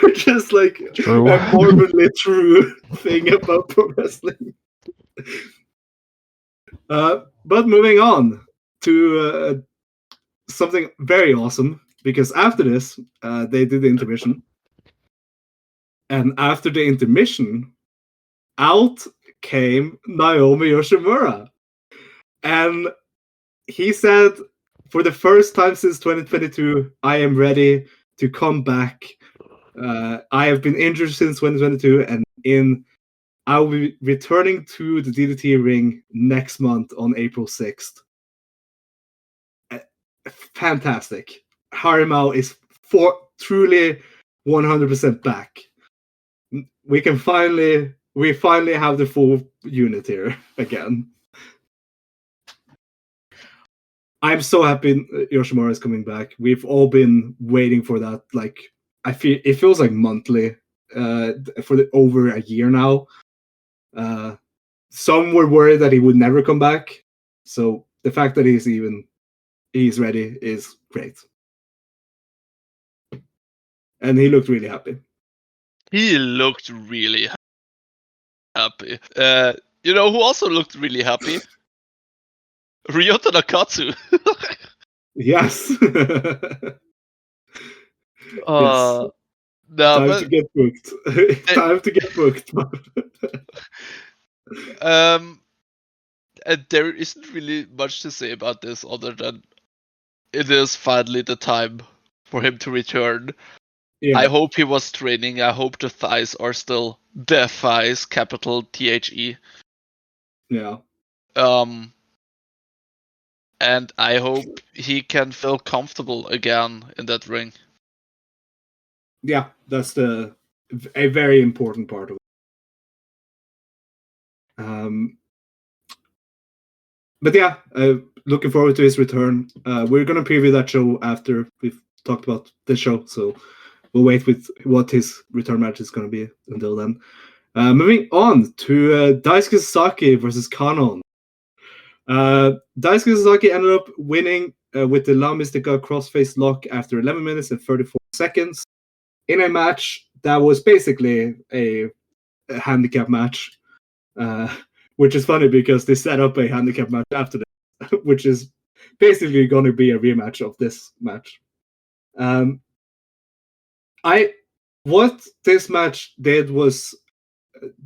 Which is like True. a morbidly true thing about pro wrestling. But moving on to something very awesome, because after this, they did the intermission. And after the intermission, out came Naomi Yoshimura. And he said, for the first time since 2022, I am ready to come back. I have been injured since 2022, and I will be returning to the DDT ring next month on April 6th. Fantastic. Harimau is truly 100% back. We finally have the full unit here again. I'm so happy Yoshimura is coming back. We've all been waiting for that. Like, it feels like monthly for over a year now. Some were worried that he would never come back. So the fact that he's ready is great. And he looked really happy. He looked really happy. You know who also looked really happy? Ryota Nakatsu. Yes. No, Time but to get booked. Time to get booked. and there isn't really much to say about this other than it is finally the time for him to return. Yeah. I hope he was training. I hope the thighs are still the thighs, capital THE. Yeah. And I hope he can feel comfortable again in that ring. Yeah, that's a very important part of it. But yeah, looking forward to his return. We're gonna preview that show after we've talked about this show, so we'll wait with what his return match is gonna be until then. Moving on to Daisuke Sasaki versus Kanon. Daisuke Sasaki ended up winning with the La Mystica crossface lock after 11 minutes and 34 seconds in a match that was basically a handicap match. Which is funny because they set up a handicap match after that, which is basically going to be a rematch of this match. What this match did was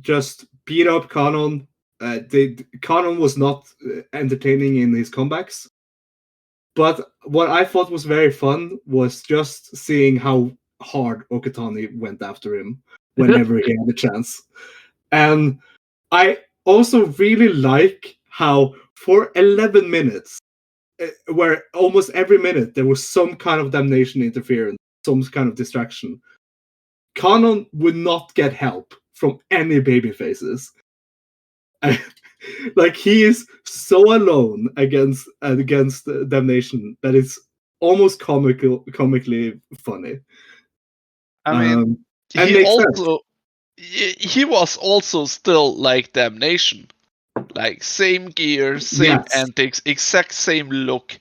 just beat up Kanon. Kanon was not entertaining in his comebacks, but what I thought was very fun was just seeing how hard Okatani went after him whenever he had a chance. And I also really like how for 11 minutes, where almost every minute there was some kind of damnation interference, some kind of distraction, Kanon would not get help from any baby faces. Like, he is so alone against damnation that it's almost comically funny. I mean, he was also still like Damnation. Like, same gear, same antics, exact same look.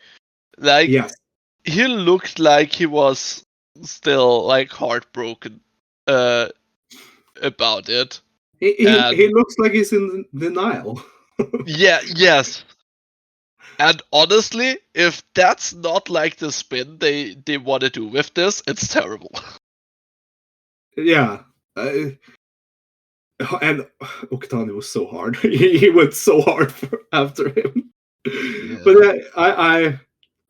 Like, he looked like he was still like heartbroken about it. He looks like he's in denial. Yes. And honestly, if that's not like the spin they want to do with this, it's terrible. Yeah. And Okatani was so hard. He went so hard after him. Yeah. But I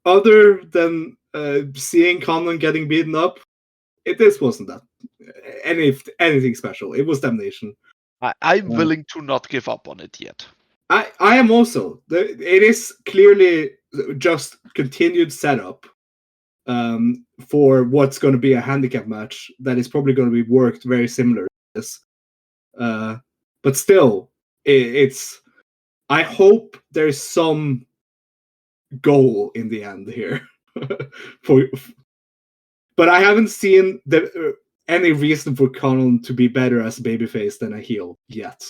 other than seeing Conlon getting beaten up, this wasn't that anything special. It was damnation. I'm willing to not give up on it yet. I am also. It is clearly just continued setup for what's going to be a handicap match that is probably going to be worked very similar to this. But still, it's. I hope there's some goal in the end here. But I haven't seen any reason for Conlon to be better as a babyface than a heel yet.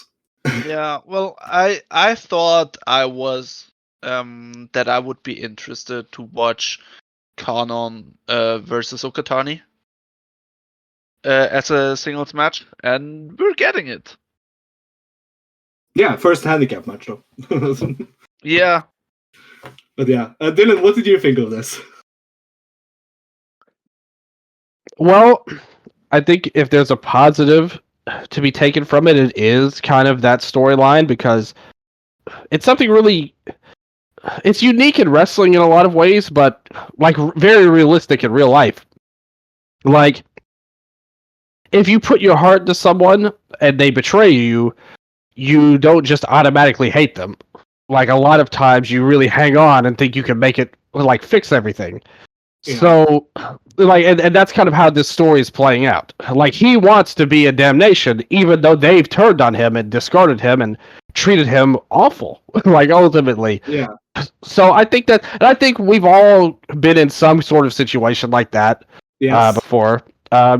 Yeah, well, I thought I was that I would be interested to watch Kanon versus Okatani. as a singles match, and we're getting it. Yeah, first handicap match though. Yeah. But yeah, Dylan, what did you think of this? Well, I think if there's a positive to be taken from it, it is kind of that storyline because it's something really. It's unique in wrestling in a lot of ways, but like very realistic in real life. Like, if you put your heart into someone and they betray you, you don't just automatically hate them. Like, a lot of times you really hang on and think you can make it, like, fix everything. Yeah. So, like, and that's kind of how this story is playing out. Like, he wants to be a damnation, even though they've turned on him and discarded him and treated him awful, like, ultimately. Yeah. So I think that, and I think we've all been in some sort of situation like that before. So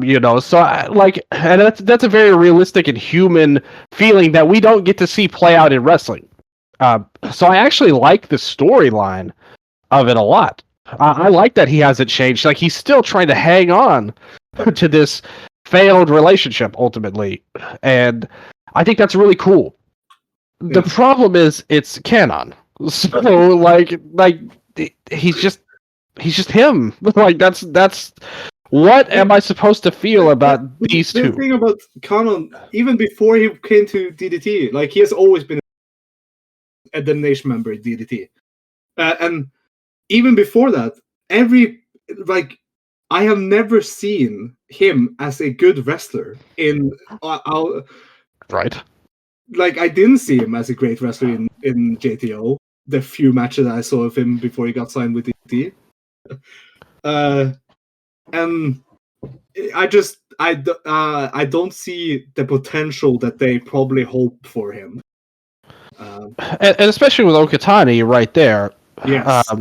and that's a very realistic and human feeling that we don't get to see play out in wrestling. So I actually like the storyline of it a lot. I like that he hasn't changed. Like, he's still trying to hang on to this failed relationship ultimately, and I think that's really cool. The problem is it's canon. So like he's just him. Like that's what am I supposed to feel about these two? The thing about Kanon, even before he came to DDT, like, he has always been a Damnation member at DDT, and even before that, I have never seen him as a good wrestler in right. Like, I didn't see him as a great wrestler in JTO. The few matches I saw of him before he got signed with DDT. And I don't see the potential that they probably hope for him. And especially with Okatani right there. Yes.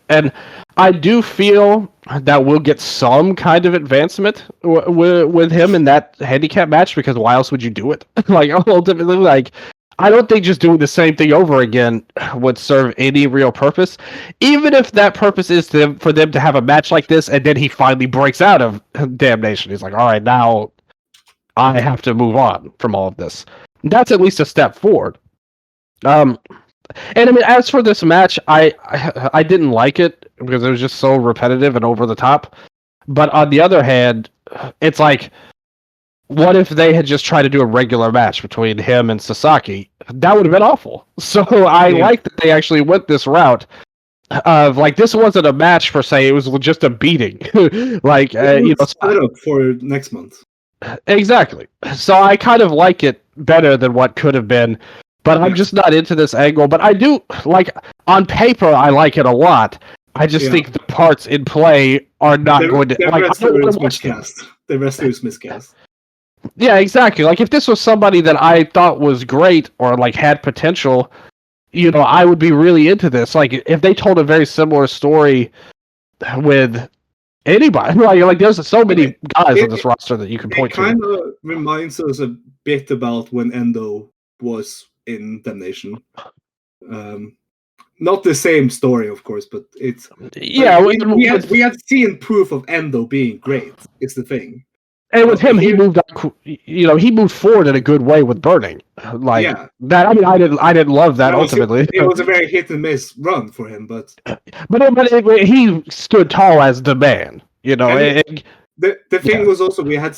And I do feel that we'll get some kind of advancement with him in that handicap match, because why else would you do it? Like, ultimately, like, I don't think just doing the same thing over again would serve any real purpose. Even if that purpose is for them to have a match like this, and then he finally breaks out of Damnation. He's like, all right, now I have to move on from all of this. That's at least a step forward. And I mean, as for this match, I didn't like it because it was just so repetitive and over the top. But on the other hand, it's like, what if they had just tried to do a regular match between him and Sasaki? That would have been awful. So I like that they actually went this route of, like, this wasn't a match per se; it was just a beating. Like, set up for next month. Exactly. So I kind of like it better than what could have been. But I'm just not into this angle. But I do, like, on paper, I like it a lot. I just think the parts in play are not going to. Like, I don't want to watch them. The wrestler is miscast. Yeah, exactly. Like, if this was somebody that I thought was great or, like, had potential, I would be really into this. Like, if they told a very similar story with anybody, like there's so many guys on this roster that you can point to. It kind of reminds us a bit about when Endo was in Damnation. Not the same story, of course, but it's we had seen proof of Endo being great. Is the thing. And with him, he moved up. He moved forward in a good way with Burning. Like that. I mean, I didn't love that ultimately. It was a very hit and miss run for him, but he stood tall as the man. The thing was also we have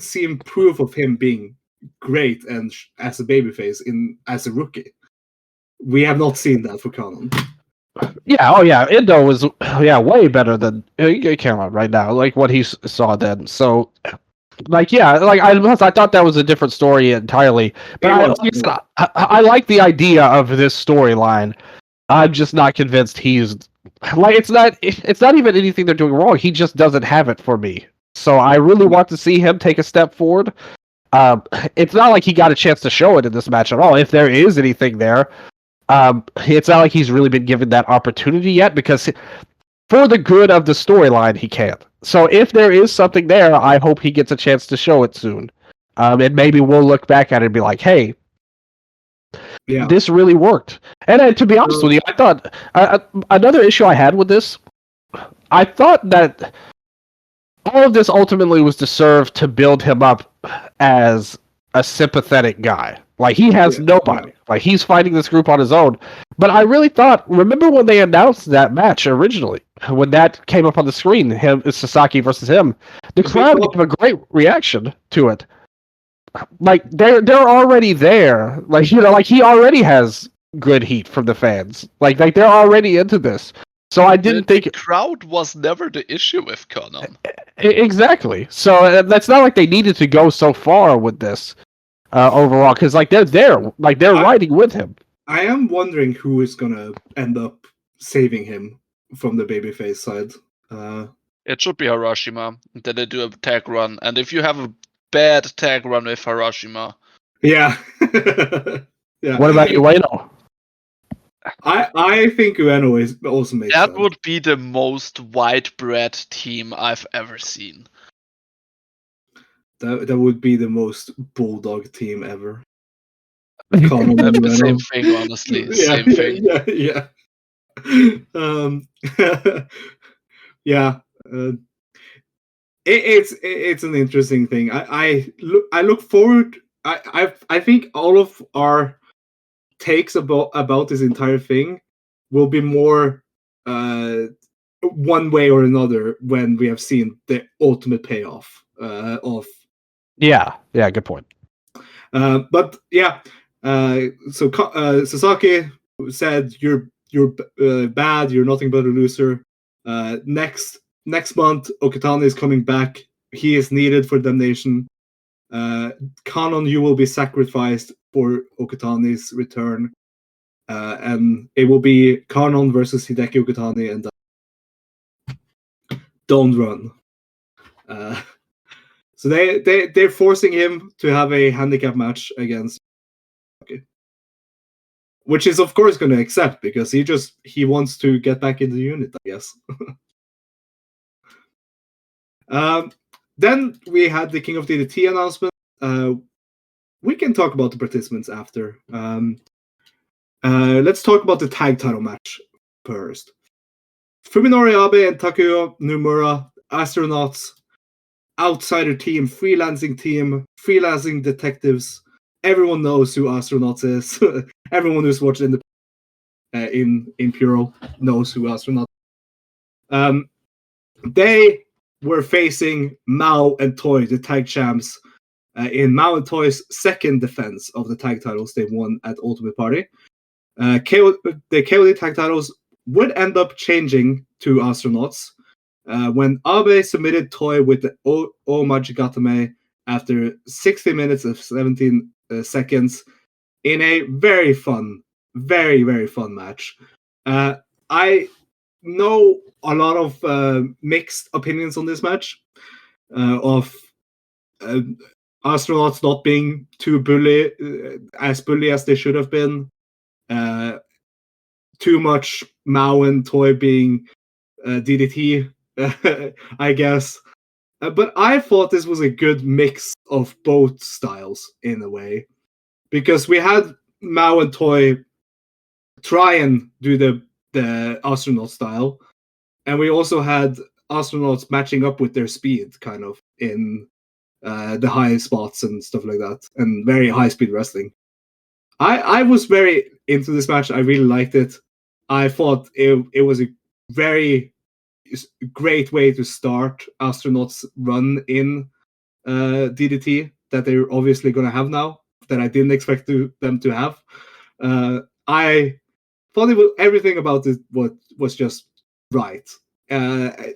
seen proof of him being great and as a babyface as a rookie. We have not seen that for Kanon. Yeah, Endo was way better than Cameron right now, like what he saw then. So, I thought that was a different story entirely. But I like the idea of this storyline. I'm just not convinced he's like it's not even anything they're doing wrong. He just doesn't have it for me. So I really want to see him take a step forward. It's not like he got a chance to show it in this match at all. If there is anything there. It's not like he's really been given that opportunity yet, because for the good of the storyline, he can't. So if there is something there, I hope he gets a chance to show it soon. And maybe we'll look back at it and be like, hey, this really worked. And to be honest with you, I thought another issue I had with this, I thought that all of this ultimately was to serve to build him up as a sympathetic guy. Like, he has nobody. Like, he's fighting this group on his own. But I really thought, remember when they announced that match originally? When that came up on the screen, Sasaki versus him, the crowd gave a great reaction to it. Like, they're already there. Like, you know, like, he already has good heat from the fans. Like they're already into this. So I didn't think the crowd was never the issue with Conan. Exactly. So that's not like they needed to go so far with this overall, because like they're there, like they're riding with him. I am wondering who is gonna end up saving him from the babyface side. It should be Harashima. Then they do a tag run, and if you have a bad tag run with Harashima, yeah. Yeah. What about Ueno? I think Ueno is also makes sense. That would be the most widespread team I've ever seen. That would be the most bulldog team ever. Same thing, honestly. Yeah, Same thing. Yeah. It's an interesting thing. I look forward. I think all of our takes about this entire thing will be more one way or another when we have seen the ultimate payoff of. Yeah, good point. But yeah, so Sasaki said you're bad. You're nothing but a loser. Next month, Okatani is coming back. He is needed for damnation. Kanon, you will be sacrificed for Okatani's return, and it will be Kanon versus Hideki Okatani, and don't run. So they're forcing him to have a handicap match against Sasaki, which is of course going to accept because he wants to get back in the unit, I guess. Then we had the King of DDT announcement. We can talk about the participants after. Let's talk about the tag title match first. Fuminori Abe and Takuya Nomura, astronauts, outsider team, freelancing detectives. Everyone knows who astronauts is. Everyone who's watched in Puro knows who astronauts. They were facing Mao and Toy, the tag champs, in Mao and Toy's second defense of the tag titles they won at Ultimate Party. The KOD tag titles would end up changing to astronauts when Abe submitted Toy with the O Majigatame after 60 minutes of 17 seconds in a very fun, very, very fun match. I know a lot of mixed opinions on this match of astronauts not being too bully as they should have been. Too much Mao and Toy being DDT, I guess. But I thought this was a good mix of both styles in a way, because we had Mao and Toy try and do the astronaut style, and we also had astronauts matching up with their speed, kind of in the high spots and stuff like that, and very high speed wrestling. I was very into this match. I really liked it. I thought it was a very great way to start astronauts' run in DDT that they're obviously going to have now, that I didn't expect them to have. I thought everything about it was just right. I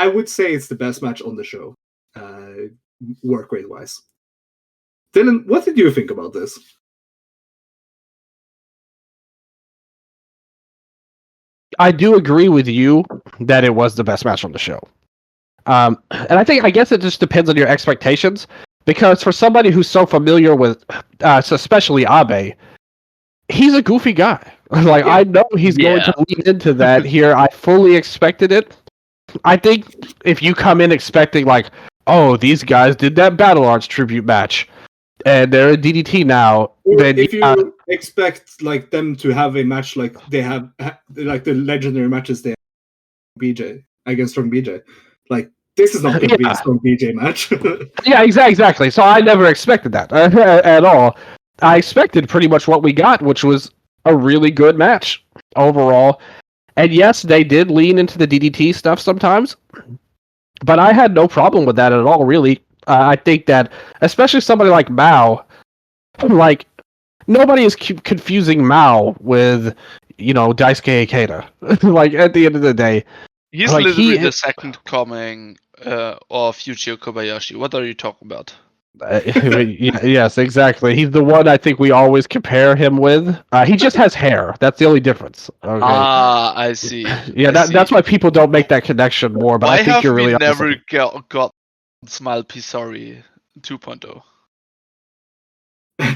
would say it's the best match on the show, work rate wise. Dylan, what did you think about this? I do agree with you that it was the best match on the show. And I guess it just depends on your expectations, because for somebody who's so familiar with, especially Abe, he's a goofy guy. Like, yeah. I know he's going to lean into that here. I fully expected it. I think if you come in expecting, like, oh, these guys did that Battle Arts tribute match, and they're in DDT now, or then if you expect like them to have a match like they have, like the legendary matches they have BJ against Strong BJ, Like, this is not going to be a Yeah. strong DJ match. Yeah, exactly. So I never expected that at all. I expected pretty much what we got, which was a really good match overall. And yes, they did lean into the DDT stuff sometimes, but I had no problem with that at all, really. I think that, especially somebody like Mao, like, nobody is confusing Mao with, Daisuke Ikeda. Like, at the end of the day, He's like, literally the second coming of Yujiro Kobayashi. What are you talking about? yes, exactly. He's the one I think we always compare him with. He just has hair. That's the only difference. Okay. Ah, I see. Yeah, that's why people don't make that connection more. But Why I think have you're we really never opposite. got Smile Pisari 2.0? We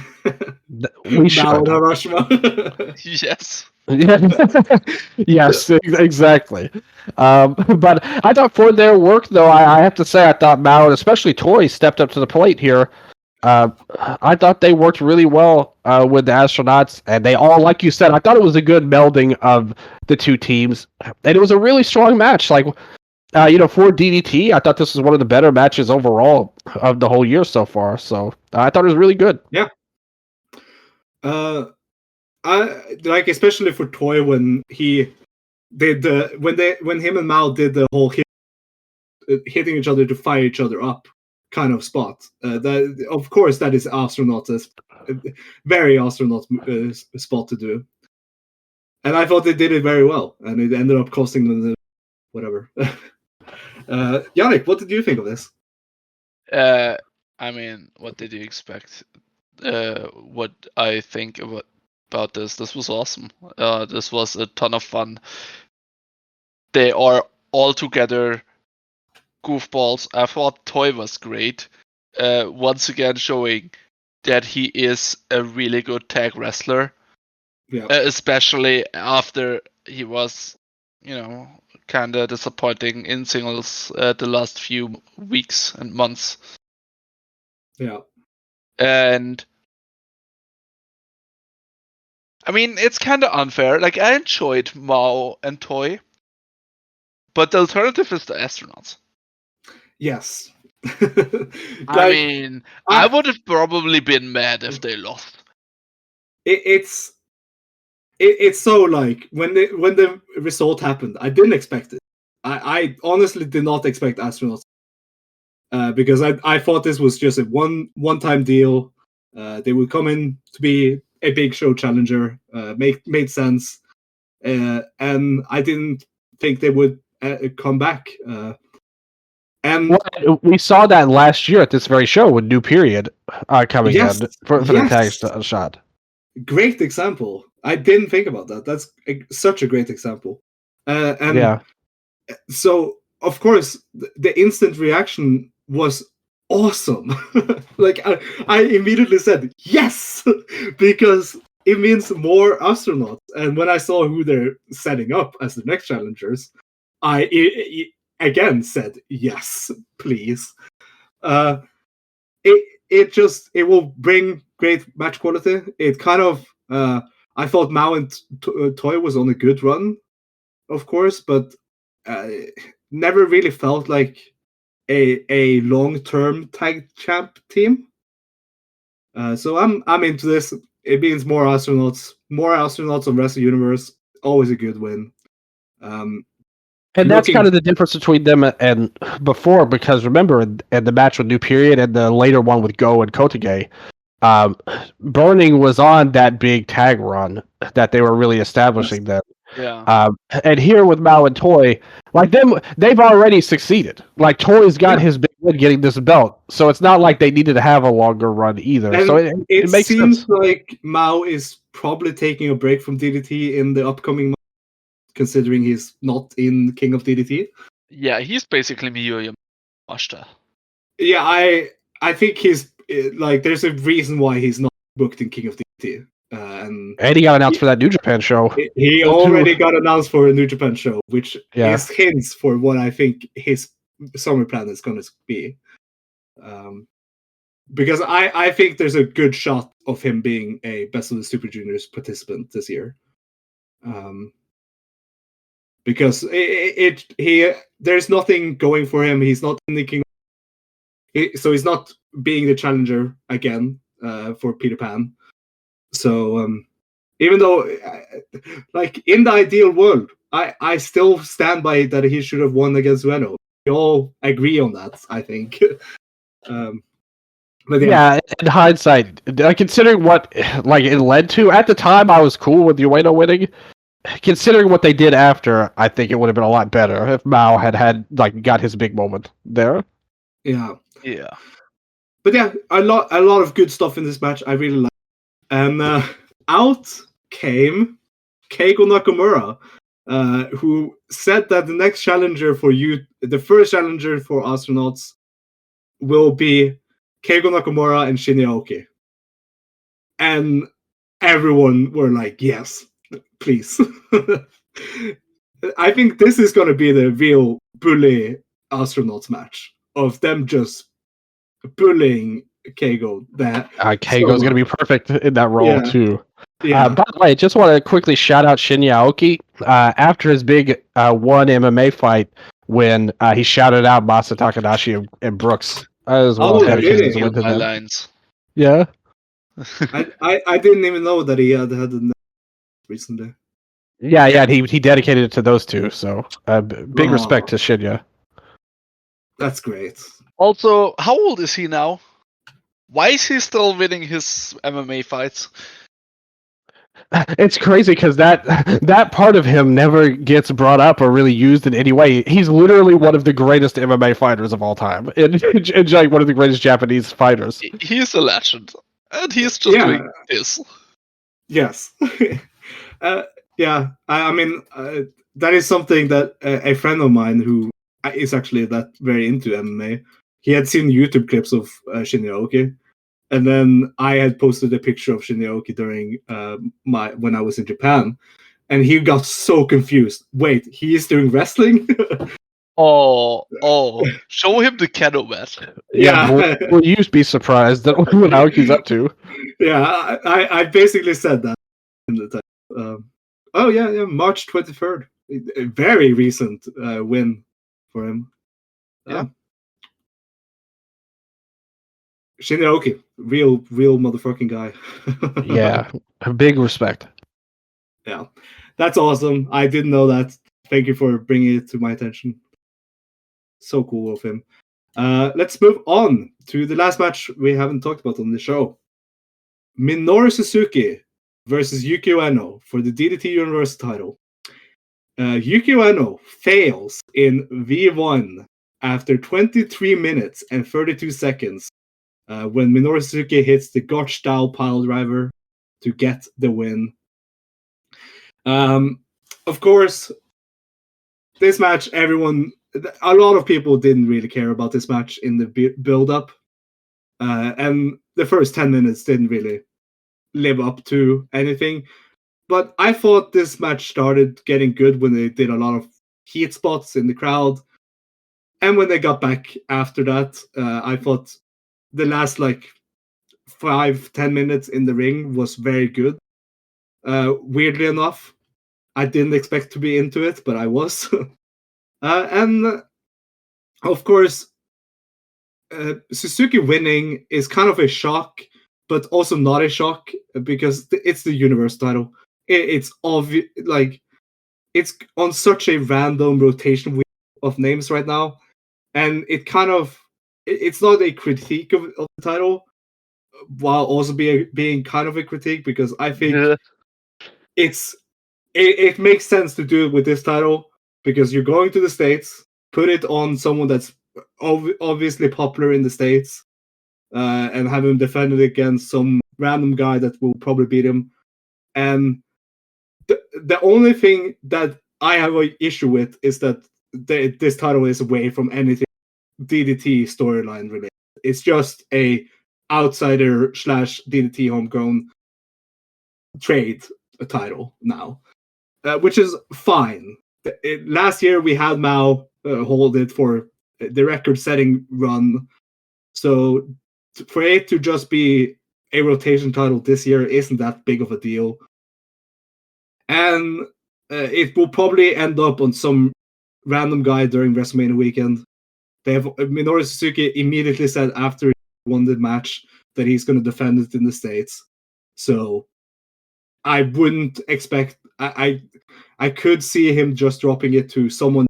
Mao and should. Harashima. Yes. Yes, exactly. But I thought for their work, though, I have to say I thought Mao and especially Toy stepped up to the plate here. I thought they worked really well with the astronauts, and they all, like you said, I thought it was a good melding of the two teams, and it was a really strong match. Like, for DDT, I thought this was one of the better matches overall of the whole year so far. So I thought it was really good. Yeah. I like, especially for Toy, when he did when him and Mao did the whole hitting each other to fire each other up kind of spot. That, of course, that is very astronaut spot to do, and I thought they did it very well, and it ended up costing them the whatever. Yannik, what did you think of this? I mean, what did you expect? What I think about this was awesome. This was a ton of fun. They are all together goofballs. I thought Toy was great. Once again showing that he is a really good tag wrestler. Yeah. Especially after he was, kind of disappointing in singles the last few weeks and months. Yeah. And I mean, it's kind of unfair. Like, I enjoyed Mao and Toy, but the alternative is the astronauts. Yes. I mean, I would have probably been mad if they lost. It's so, like, when the result happened, I didn't expect it. I honestly did not expect astronauts, because I thought this was just a one-time deal. They would come in to be a big show challenger. Made sense, and I didn't think they would come back. And we saw that last year at this very show with New Period coming in for the tag shot. Great example. I didn't think about that. That's such a great example. And yeah. So, of course, the instant reaction was awesome. Like, I immediately said yes, because it means more astronauts. And when I saw who they're setting up as the next challengers, I again said yes, please. It will bring great match quality. It kind of I thought Mao and Toy was on a good run, of course, but never really felt like a long-term tag champ team. So I'm into this. It means more astronauts on Wrestle Universe. Always a good win. And that's kind of the difference between them and before, because remember, in the match with New Period and the later one with Go and Kotage, Burning was on that big tag run that they were really establishing then. Yeah. And here with Mao and Toy, like they've already succeeded. Like Toy's got his big win getting this belt, so it's not like they needed to have a longer run either. And so it makes seems sense. like Mao is probably taking a break from DDT in the upcoming month, considering he's not in King of DDT. Yeah, he's basically Miyu Yamashita. Yeah, I think he's like, there's a reason why he's not booked in King of DDT. And he got announced for that New Japan show. He already got announced for a New Japan show, which is hints for what I think his summer plan is going to be. Because I think there's a good shot of him being a Best of the Super Juniors participant this year. because there's nothing going for him. He's not in the King, so he's not being the challenger again for Peter Pan. So even though, like in the ideal world, I still stand by that he should have won against Ueno. We all agree on that, I think. But yeah, in hindsight, considering what like it led to at the time, I was cool with Ueno winning. Considering what they did after, I think it would have been a lot better if Mao had got his big moment there. Yeah. Yeah. But yeah, a lot of good stuff in this match. I really like. And out came Keigo Nakamura, who said that the next challenger for the first challenger for astronauts, will be Keigo Nakamura and Shinya Aoki. And everyone were like, yes, please. I think this is going to be the real bully astronauts match of them just bullying Keigo. Keigo's going to be perfect in that role, too. Yeah. By the way, I just want to quickly shout out Shinya Aoki. After his big one MMA fight, when he shouted out Masahiro Takanashi and Brookes as well. Dedicated to my lines. Yeah. I didn't even know that he had a recently. Yeah, he dedicated it to those two, so big respect to Shinya. That's great. Also, how old is he now? Why is he still winning his MMA fights? It's crazy because that part of him never gets brought up or really used in any way. He's literally one of the greatest MMA fighters of all time, and one of the greatest Japanese fighters. He's a legend, and he's just doing this. Yes. Yeah, I mean, that is something that a friend of mine who is actually that very into MMA, he had seen YouTube clips of Shinya Aoki, and then I had posted a picture of Shinya Aoki during when I was in Japan, and he got so confused. Wait, he is doing wrestling? Oh, show him the kendo mat. Yeah, will you be surprised at what Aoki's up to? Yeah, I basically said that in the time. Oh yeah, March 23rd. A very recent win for him. Yeah. Shinya Aoki, real motherfucking guy. Yeah, big respect. Yeah, that's awesome. I didn't know that. Thank you for bringing it to my attention. So cool of him. Let's move on to the last match we haven't talked about on the show. Minoru Suzuki versus Yuki Ueno for the DDT Universal title. Yuki Ueno fails in V1 after 23 minutes and 32 seconds when Minoru Suzuki hits the Gotch-style pile driver to get the win. Of course, this match, a lot of people didn't really care about this match in the build-up. And the first 10 minutes didn't really live up to anything. But I thought this match started getting good when they did a lot of heat spots in the crowd. And when they got back after that, I thought the last 5-10 minutes in the ring was very good. Weirdly enough, I didn't expect to be into it, but I was. And of course, Suzuki winning is kind of a shock, but also not a shock because it's the Universal title. It's obvious, it's on such a random rotation wheel of names right now, and it's not a critique of the title, while also being kind of a critique, because I think it makes sense to do it with this title because you're going to the States, put it on someone that's obviously popular in the States, and have him defend it against some random guy that will probably beat him. And the only thing that I have an issue with is that this title is away from anything DDT storyline related. It's just a outsider / DDT homegrown trade title now, which is fine. Last year we had Mao hold it for the record-setting run, so for it to just be a rotation title this year isn't that big of a deal. And it will probably end up on some random guy during WrestleMania weekend. Minoru Suzuki immediately said after he won the match that he's going to defend it in the States. So I wouldn't expect. I could see him just dropping it to someone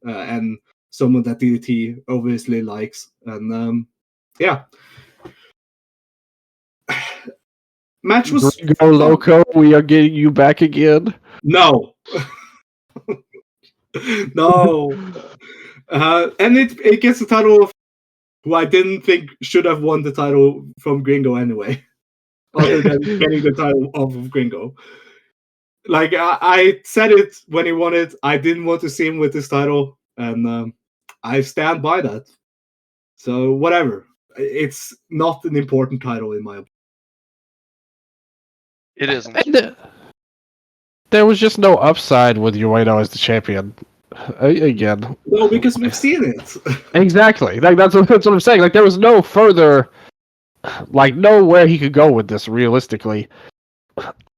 and someone that DDT obviously likes. And yeah. Match was Gringo Loco, we are getting you back again. No. No. And it gets the title of who I didn't think should have won the title from Gringo anyway. Other than getting the title off of Gringo. Like, I said it when he won it. I didn't want to see him with this title. And I stand by that. So, whatever. It's not an important title in my opinion. It isn't. There was just no upside with Ueno as the champion. Again. No, because we've seen it. Exactly. Like that's what I'm saying. Like there was no further, like nowhere he could go with this realistically.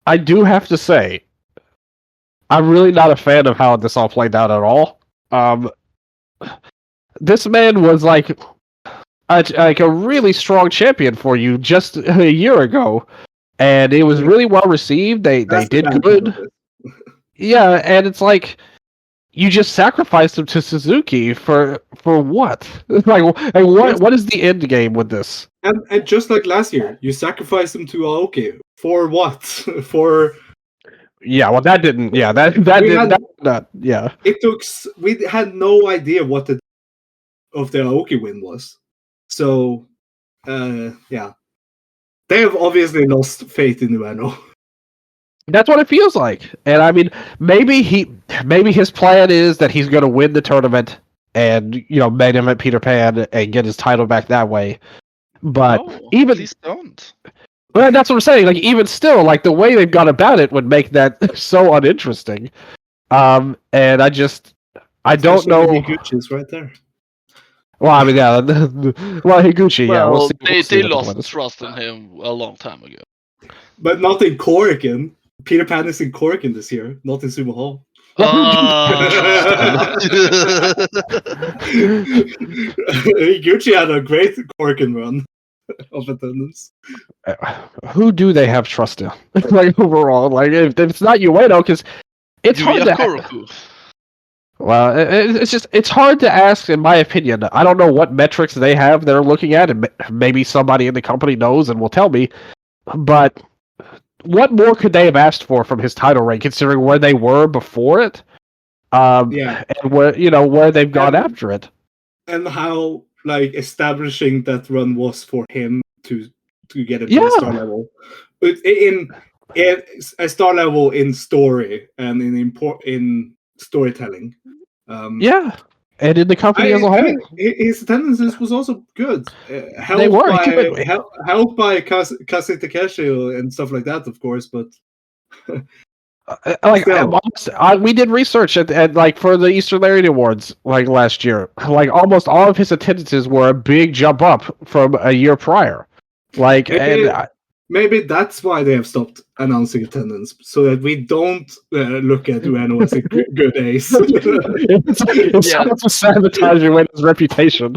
I do have to say, I'm really not a fan of how this all played out at all. This man was like a really strong champion for you just a year ago, and it was really well received. They did good. Yeah, and it's like you just sacrificed him to Suzuki for what? What is the end game with this? And just like last year, you sacrificed him to Aoki for what? For yeah, well that didn't. Yeah, that did yeah. It took. We had no idea what the of the Aoki win was. So, yeah, they have obviously lost faith in Ueno. That's what it feels like. And I mean, maybe his plan is that he's going to win the tournament and, main event Peter Pan and get his title back that way. But please don't. Well, that's what I'm saying. Like, even still, like the way they've gone about it would make that so uninteresting. And I don't know. Higuchi's right there. Well, I mean, yeah. Well, Higuchi, yeah. Well, we'll they lost trust in him a long time ago. But not in Korakuen. Peter Pan is in Korakuen this year, not in Sumo Hall. Higuchi had a great Korakuen run of attendance. Who do they have trust in? Like overall, like if it's not Ueno, because it's hard to. Koroku. Well, it's hard to ask, in my opinion. I don't know what metrics they have they're looking at, and maybe somebody in the company knows and will tell me. But what more could they have asked for from his title reign, considering where they were before it? And where they've gone after it, and how establishing that run was for him to get a star level, in a star level in story and in storytelling. And in the company as a whole, his attendances was also good. Helped by Kaze Takeshi and stuff like that, of course. But we did research at for the Eastern Lariat Awards last year. Like almost all of his attendances were a big jump up from a year prior. Maybe that's why they have stopped announcing attendance, so that we don't look at Ueno as a good ace. It's to sabotage Ueno's reputation.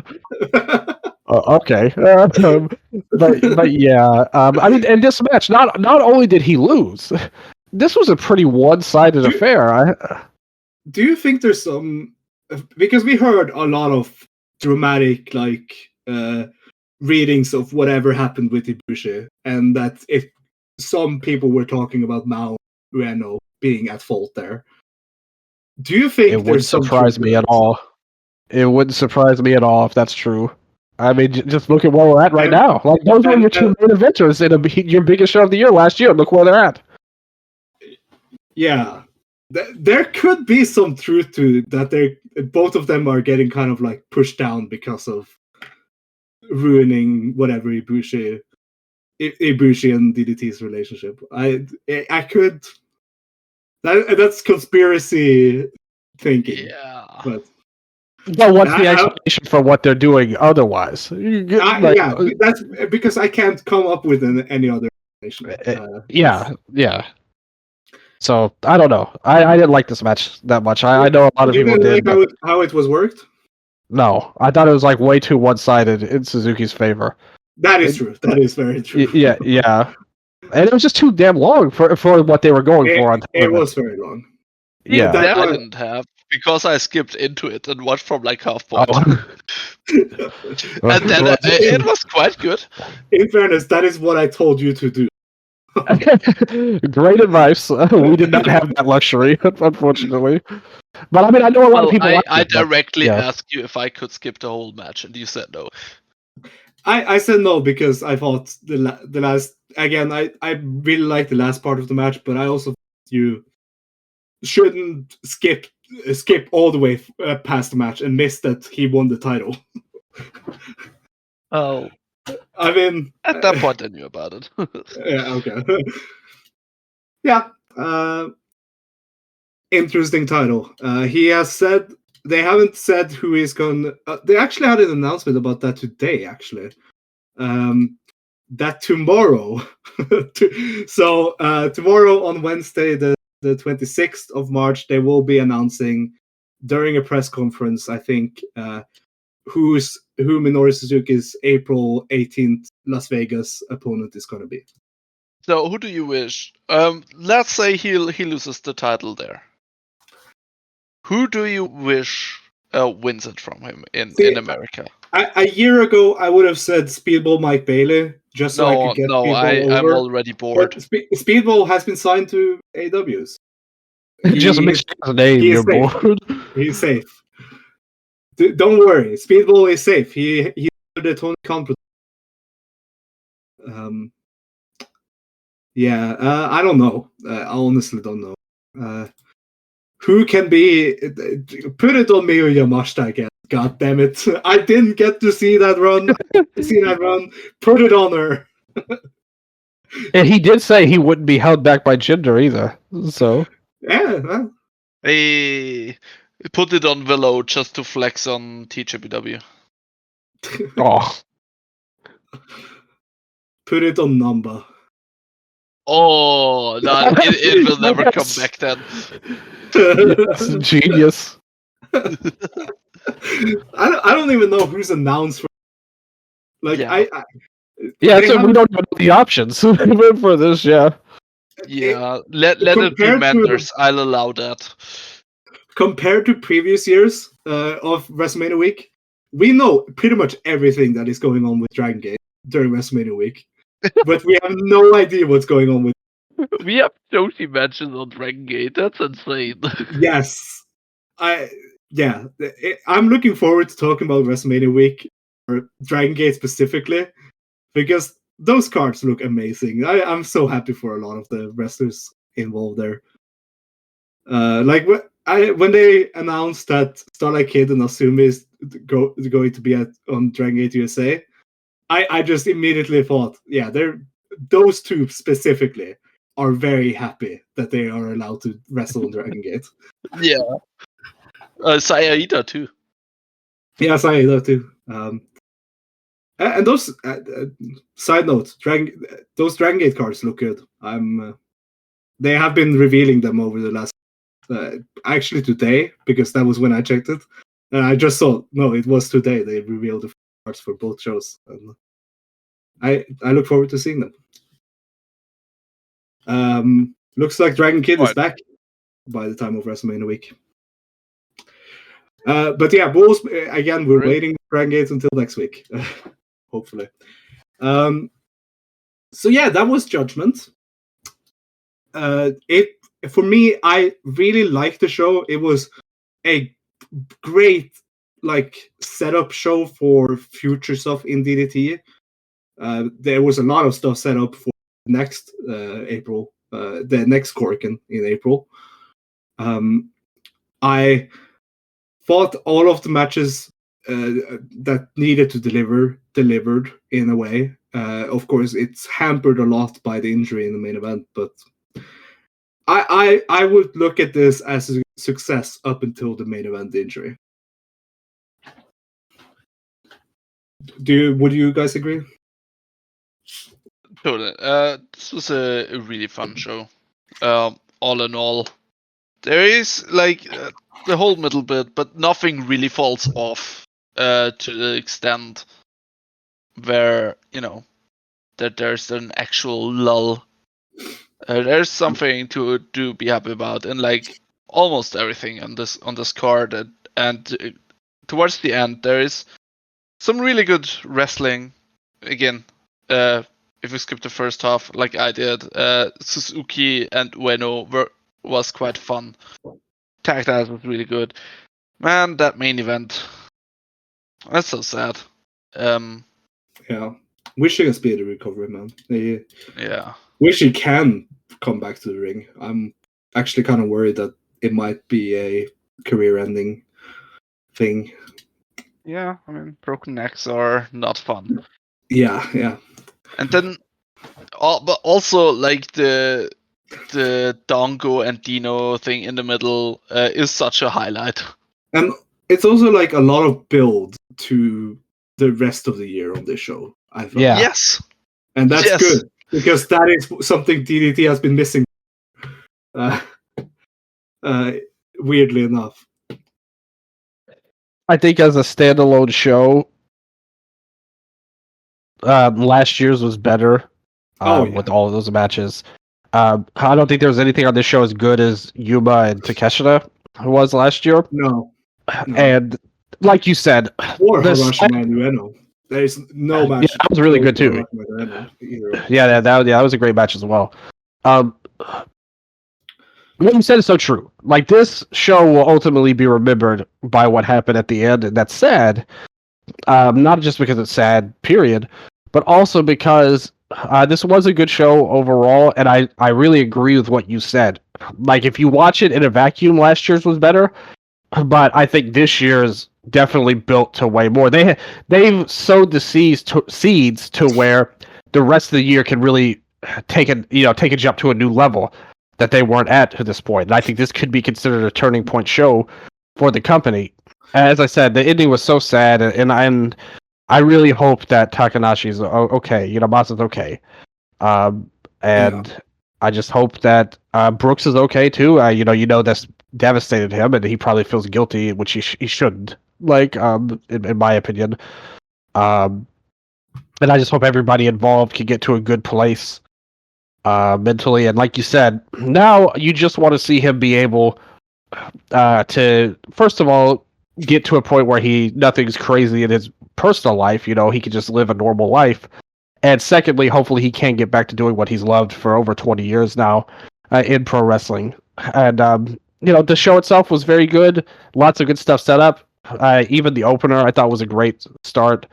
Okay, but yeah, I mean, and this match, not only did he lose, this was a pretty one-sided affair. Do you think there's some? Because we heard a lot of dramatic, readings of whatever happened with Ibushi, and that if some people were talking about Mao Ueno being at fault there. Do you think it wouldn't surprise me at all? It wouldn't surprise me at all if that's true. I mean, just look at where we're at right now. Like those were your two main eventers in your biggest show of the year last year. Look where they're at. Yeah, there could be some truth to that. Both of them are getting kind of pushed down because of ruining whatever Ibushi and DDT's relationship. I could. That's conspiracy thinking. Yeah. But what's the explanation for what they're doing otherwise? That's because I can't come up with any other explanation. Yeah. So I don't know. I didn't like this match that much. I know a lot of You people didn't did. like But how it was worked? no, I thought it was like way too one-sided in Suzuki's favor. That is true. That is very true. Yeah. And it was just too damn long for what they were going for on top It of was very long. Yeah. That I was- didn't have because I skipped into it and watched from like half point. Oh. And then it was quite good. In fairness, that is what I told you to do. Great advice. We did not have that luxury, unfortunately. But I mean, I know a lot of Well, people. I like it, but, directly yeah. asked you if I could skip the whole match, and you said no. I said no because I thought the last again. I really liked the last part of the match, but I also thought you shouldn't skip all the way past the match and miss that he won the title. Oh, I mean, at that point I knew about it. yeah, okay. Yeah. Interesting title. He has said they haven't said who is going. They actually had an announcement about that today. Actually, that tomorrow. So tomorrow on Wednesday, the 26th of March, they will be announcing during a press conference. I think who Minoru Suzuki's April 18th Las Vegas opponent is going to be. So who do you wish? Let's say he loses the title there. Who do you wish wins it from him in America? A year ago, I would have said Speedball Mike Bailey, just so I could get Speedball I'm over. already bored. But Speedball has been signed to AWs. Just mention his name. You're bored. He's safe. Don't worry, Speedball is safe. He the Tony Khan. Yeah, I don't know. I honestly don't know. Who can be? Put it on Miyu Yamashita again. God damn it! I didn't get to see that run. Put it on her. And he did say he wouldn't be held back by gender either. So Yeah. Well. Hey, put it on Willow just to flex on TJPW. oh, Put it on Namba. Oh, no, it will never come Yes. back then. yes, genius. I don't even know who's announced for. Like Yeah. Yeah, they so we haven't- don't even know the options for this. Yeah. Yeah, let it be compared to- Manders. I'll allow that. Compared to previous years of WrestleMania week, we know pretty much everything that is going on with Dragon Gate during WrestleMania week, but we have no idea what's going on with. We have Joshi matches on Dragon Gate. That's insane. Yes, I'm looking forward to talking about WrestleMania week or Dragon Gate specifically because those cards look amazing. I'm so happy for a lot of the wrestlers involved there. Like when they announced that Starlight Kid and Asumi is going to be on Dragon Gate USA, I just immediately thought, yeah, those two specifically are very happy that they are allowed to wrestle on Dragon Gate. Yeah. Sayaida too. Yeah, Saida too. And those side note, those Dragon Gate cards look good. They have been revealing them over the last. Actually today, because that was when I checked it, and I just saw it was today they revealed the cards for both shows. And I look forward to seeing them. Looks like Dragon Kid is back by the time of WrestleMania week. But yeah, Bulls again. We're waiting for Dragon Gate until next week, hopefully. So yeah, that was Judgment. For me, I really liked the show. It was a great setup show for future stuff in DDT. There was a lot of stuff set up for next April, the next Korkin in April. I thought all of the matches that needed to delivered in a way. Of course, it's hampered a lot by the injury in the main event, but I would look at this as a success up until the main event injury. Would you guys agree? Totally. This was a really fun show. all in all. There is like the whole middle bit, but nothing really falls off to the extent where that there's an actual lull. There's something to be happy about, and like almost everything on this card, and towards the end there is some really good wrestling. Again, if we skip the first half, like I did, Suzuki and Ueno was quite fun. Tag Titles was really good. Man, that main event, that's so sad. Yeah. Wishing a speedy recovery, man. Yeah. Wish he can come back to the ring. I'm actually kind of worried that it might be a career-ending thing. Yeah, I mean, broken necks are not fun. Yeah. And then, but also like the Dongo and Dino thing in the middle is such a highlight. And it's also like a lot of build to the rest of the year on this show, I thought. Yeah. Yes. And that's Yes. good, because that is something DDT has been missing. Weirdly enough. I think as a standalone show, last year's was better with all of those matches. I don't think there was anything on this show as good as Yuma and Takeshita was last year. No. And like you said, Or Harashima and Ueno. There is no match. Yeah, that was really good too. Yeah, that was a great match as well. What you said is so true. Like, this show will ultimately be remembered by what happened at the end, and that's sad. Not just because it's sad, period, but also because this was a good show overall, and I really agree with what you said. Like, if you watch it in a vacuum, last year's was better, but I think this year's definitely built to way more. They've sowed the seeds to where the rest of the year can really take a jump to a new level that they weren't at to this point. And I think this could be considered a turning point show for the company. As I said, the ending was so sad, and I really hope that Takanashi's okay. Masa's okay, and I just hope that Brooks is okay too. That's devastated him, and he probably feels guilty, which he shouldn't. Like, in my opinion, and I just hope everybody involved can get to a good place mentally. And like you said, now you just want to see him be able to, first of all, get to a point where nothing's crazy in his personal life. He can just live a normal life. And secondly, hopefully he can get back to doing what he's loved for over 20 years now in pro wrestling. And, the show itself was very good. Lots of good stuff set up. Even the opener I thought was a great start.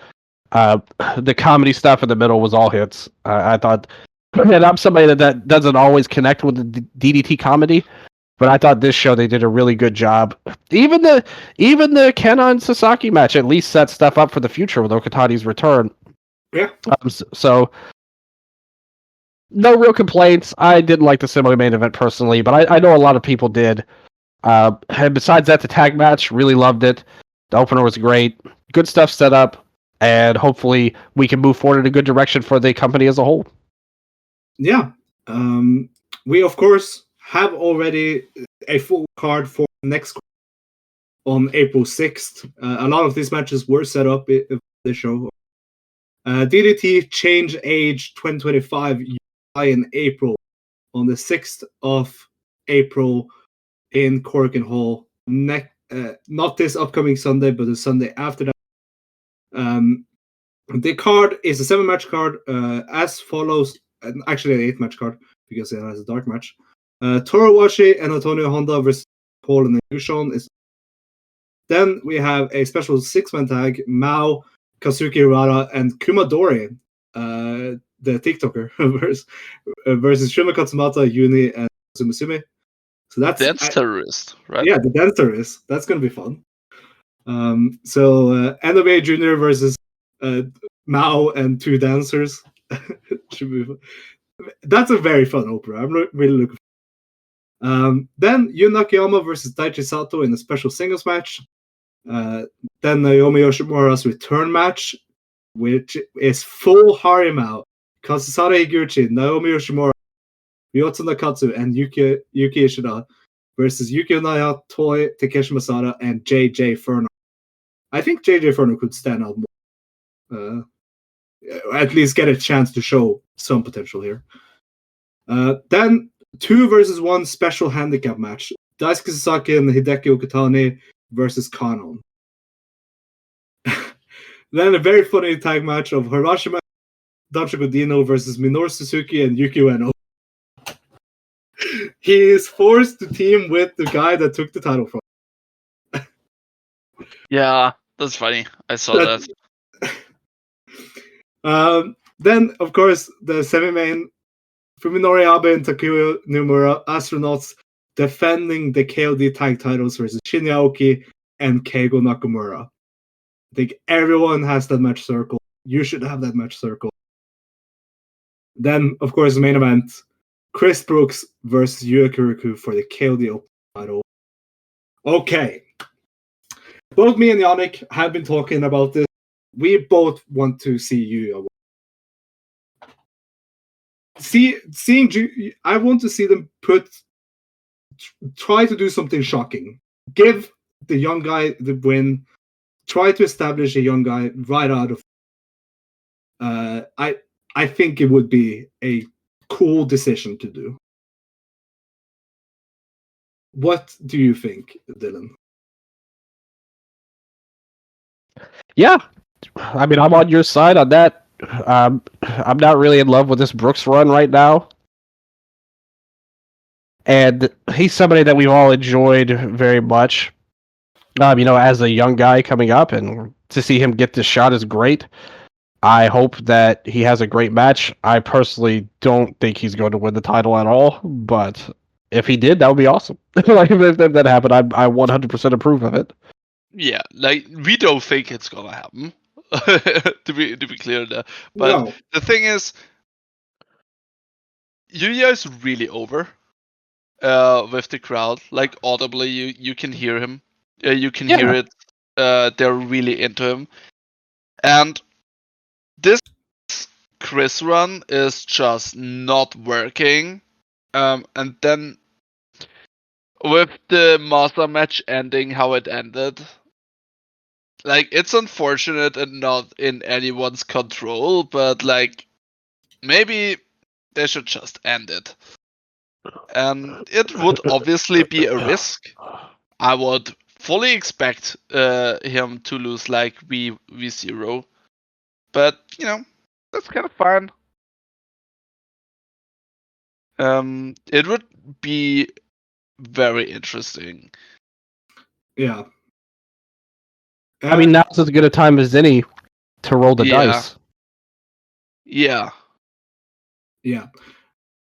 The comedy stuff in the middle was all hits. I thought, and I'm somebody that doesn't always connect with the DDT comedy, but I thought this show they did a really good job. Even the Kenna and Sasaki match at least set stuff up for the future with Okatani's return. Yeah. So no real complaints. I didn't like the semi-main event personally, but I know a lot of people did. And besides that, the tag match, really loved it. The opener was great. Good stuff set up, and hopefully we can move forward in a good direction for the company as a whole. Yeah. We, of course, have already a full card for next on April 6th. A lot of these matches were set up in the show. DDT Change Age 2025 in April on the 6th of April in Corkin Hall. Not this upcoming Sunday, but the Sunday after that. The card is a 7-match card as follows. Actually, an 8-match card because it has a dark match. Torowashi and Antonio Honda versus Paul and Yushin. Then we have a special 6-man tag: Mao, Kazuki Hirata, and Kumadori, the TikToker, versus Shuma Katsumata, Yuni, and Sumisumi. So that's Dance terrorist, right? Yeah, the dance terrorist. That's gonna be fun. So NWA Junior versus Mao and 2 dancers. Should be fun. That's a very fun opera. I'm really looking forward. Then Yun Nakayama versus Daichi Sato in a special singles match. Then Naomi Yoshimura's return match, which is full Harimau. Kazusada Higuchi, Naomi Yoshimura, Ryotsu Nakatsu, and Yuki Ishida versus Yukio Naya, Toy, Takeshi Masada, and JJ Furno. I think JJ Furno could stand out more. At least get a chance to show some potential here. Then 2 versus 1 special handicap match. Daisuke Sasaki and Hideki Okatani versus Kanon. Then a very funny tag match of Harashima Dachi Dino versus Minoru Suzuki and Yuki Ueno. He is forced to team with the guy that took the title from. Yeah, that's funny. I saw that. Then, of course, the semi-main Fuminori Abe and Takuya Nomura, Astronauts, defending the KOD tag titles versus Shinya Aoki and Keigo Nakamura. I think everyone has that match circle. You should have that match circle. Then, of course, the main event, Chris Brookes versus Yuya Koroku for the KOD Open title. Okay. Both me and Yannik have been talking about this. We both want to see Yuya. I want to see them try to do something shocking. Give the young guy the win. Try to establish a young guy right out of. I think it would be a cool decision to do. What do you think, Dylan? Yeah, I mean, I'm on your side on that. I'm not really in love with this Brookes run right now. And he's somebody that we've all enjoyed very much. As a young guy coming up, and to see him get this shot is great. I hope that he has a great match. I personally don't think he's going to win the title at all, but if he did, that would be awesome. Like if that happened, I 100% approve of it. Yeah, like we don't think it's gonna happen. to be clear there, but No. The thing is, Yuya is really over with the crowd. Like audibly, you can hear him. You can hear it. They're really into him, and this Chris run is just not working. And then with the Masa match ending how it ended, like it's unfortunate and not in anyone's control, but like maybe they should just end it. And it would obviously be a risk. I would fully expect him to lose like V0. But, that's kind of fine. It would be very interesting. Yeah. I mean, now's as good a time as any to roll the dice. Yeah. Yeah.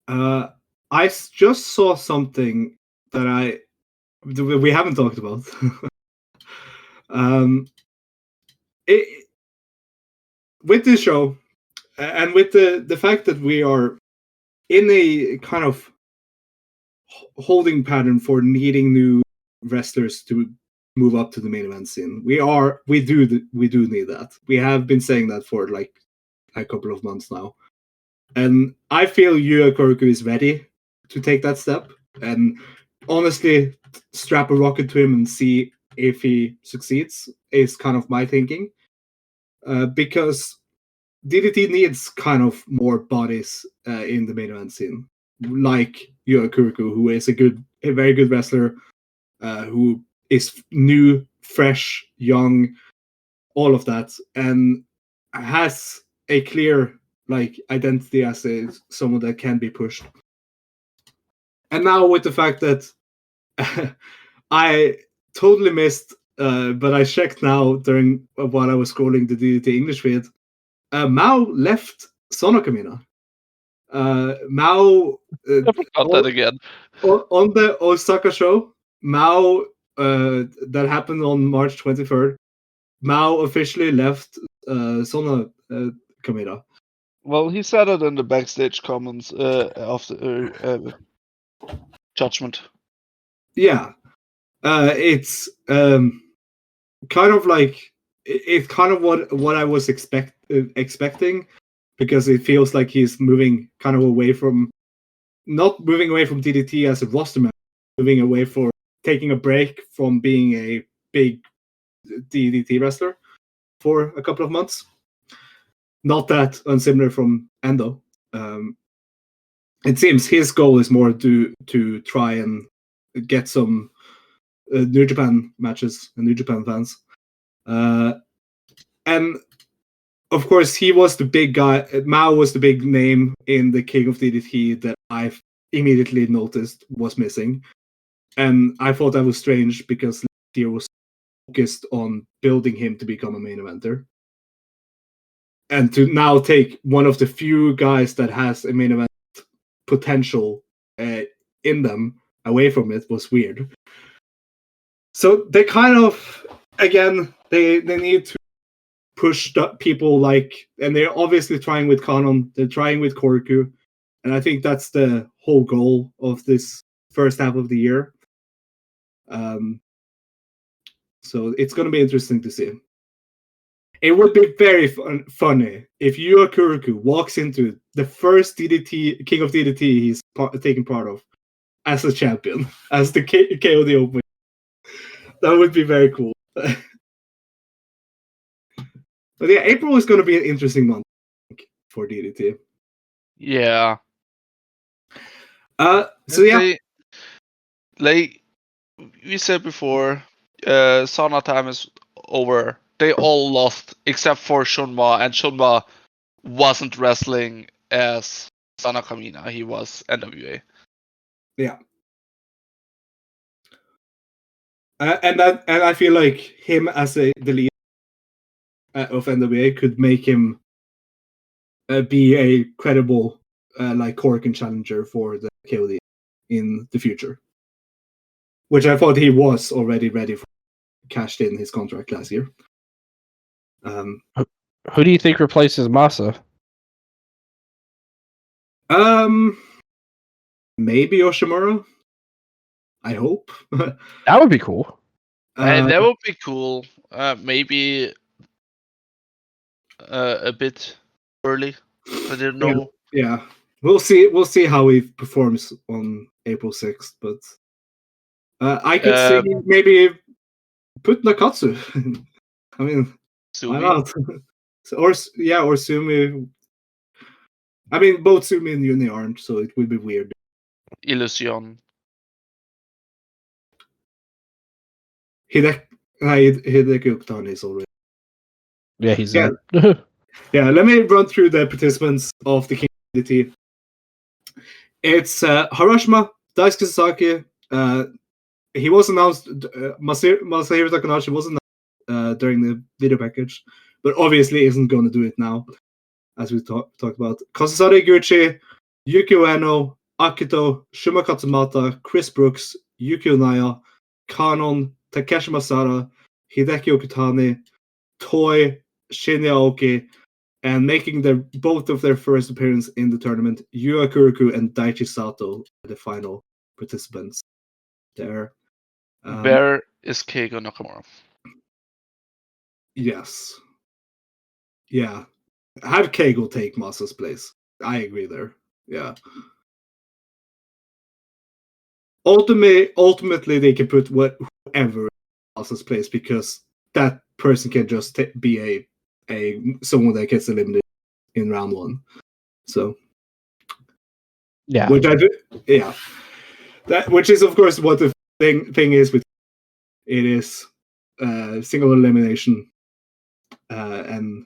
I just saw something that we haven't talked about. With this show, and with the fact that we are in a kind of holding pattern for needing new wrestlers to move up to the main event scene, we do need that. We have been saying that for like a couple of months now, and I feel Yuya Koroku is ready to take that step. And honestly, strap a rocket to him and see if he succeeds is kind of my thinking. Because DDT needs kind of more bodies in the main event scene, like Yuya Koroku, who is a very good wrestler, who is new, fresh, young, all of that, and has a clear identity as someone that can be pushed. And now with the fact that I totally missed, but I checked now during while I was scrolling the DDT English feed, Mao left Sonokamina. Mao I forgot that again. On the Osaka show, Mao that happened on March 23rd. Mao officially left Sonokamina. Well, he said it in the backstage comments after Judgement. Yeah, it's kind of like it's kind of what I was expecting, because it feels like he's moving kind of away from not moving away from DDT as a roster member, moving away for taking a break from being a big DDT wrestler for a couple of months. Not that unsimilar from Endo. It seems his goal is more to try and get some New Japan matches and New Japan fans. And of course, he was the big guy. Mao was the big name in the King of DDT that I immediately noticed was missing. And I thought that was strange because last year was focused on building him to become a main eventer. And to now take one of the few guys that has a main event potential in them away from it was weird. So they kind of, again, they need to push people like, and they're obviously trying with Kanon, they're trying with Koroku, and I think that's the whole goal of this first half of the year. So it's going to be interesting to see. It would be very funny if Yuya Koroku walks into the first DDT King of DDT he's taking part of as a champion, as the KOD opening. That would be very cool. But yeah, April is going to be an interesting month for DDT. Yeah. So yeah, like we said before, sauna time is over. They all lost except for Shunma, and Shunma wasn't wrestling as Sana Kamina. He was NWA. Yeah. And I feel like him as the lead of NWA could make him be a credible like Korakuen challenger for the KOD in the future, which I thought he was already ready for. Cashed in his contract last year. Who do you think replaces Masa? Maybe Yoshimura. I hope. That would be cool. That would be cool. Maybe a bit early. I don't know. Yeah, we'll see. We'll see how he performs on April 6th. But I could see maybe put Nakatsu. I mean, Sumi? why not? or Sumi. I mean, both Sumi and Yuni aren't, so it would be weird. Illusion. Hideki Okutani is already. Yeah, he's Yeah. Yeah, let me run through the participants of the King of DDT. It's Harashima, Daisuke Sasaki. He was announced. Masahiro Takanashi was announced during the video package, but obviously isn't going to do it now, as we talked about. Kazusada Higuchi, Yukio Ueno, Akito, Shuma Katsumata, Chris Brookes, Yukio Naya, Kanon, Takeshi Masada, Hideki Okutani, Toy, Shinya Aoki, and making both of their first appearance in the tournament, Yuya Koroku and Daichi Sato are the final participants there. Where is Keigo Nakamura? Yes. Yeah. Have Keigo take Masa's place. I agree there. Yeah. Ultimately, they can put whoever in Masa's place because that person can just be a someone that gets eliminated in round one. So yeah, which I do, yeah, that which is of course what the thing is with it is single elimination, and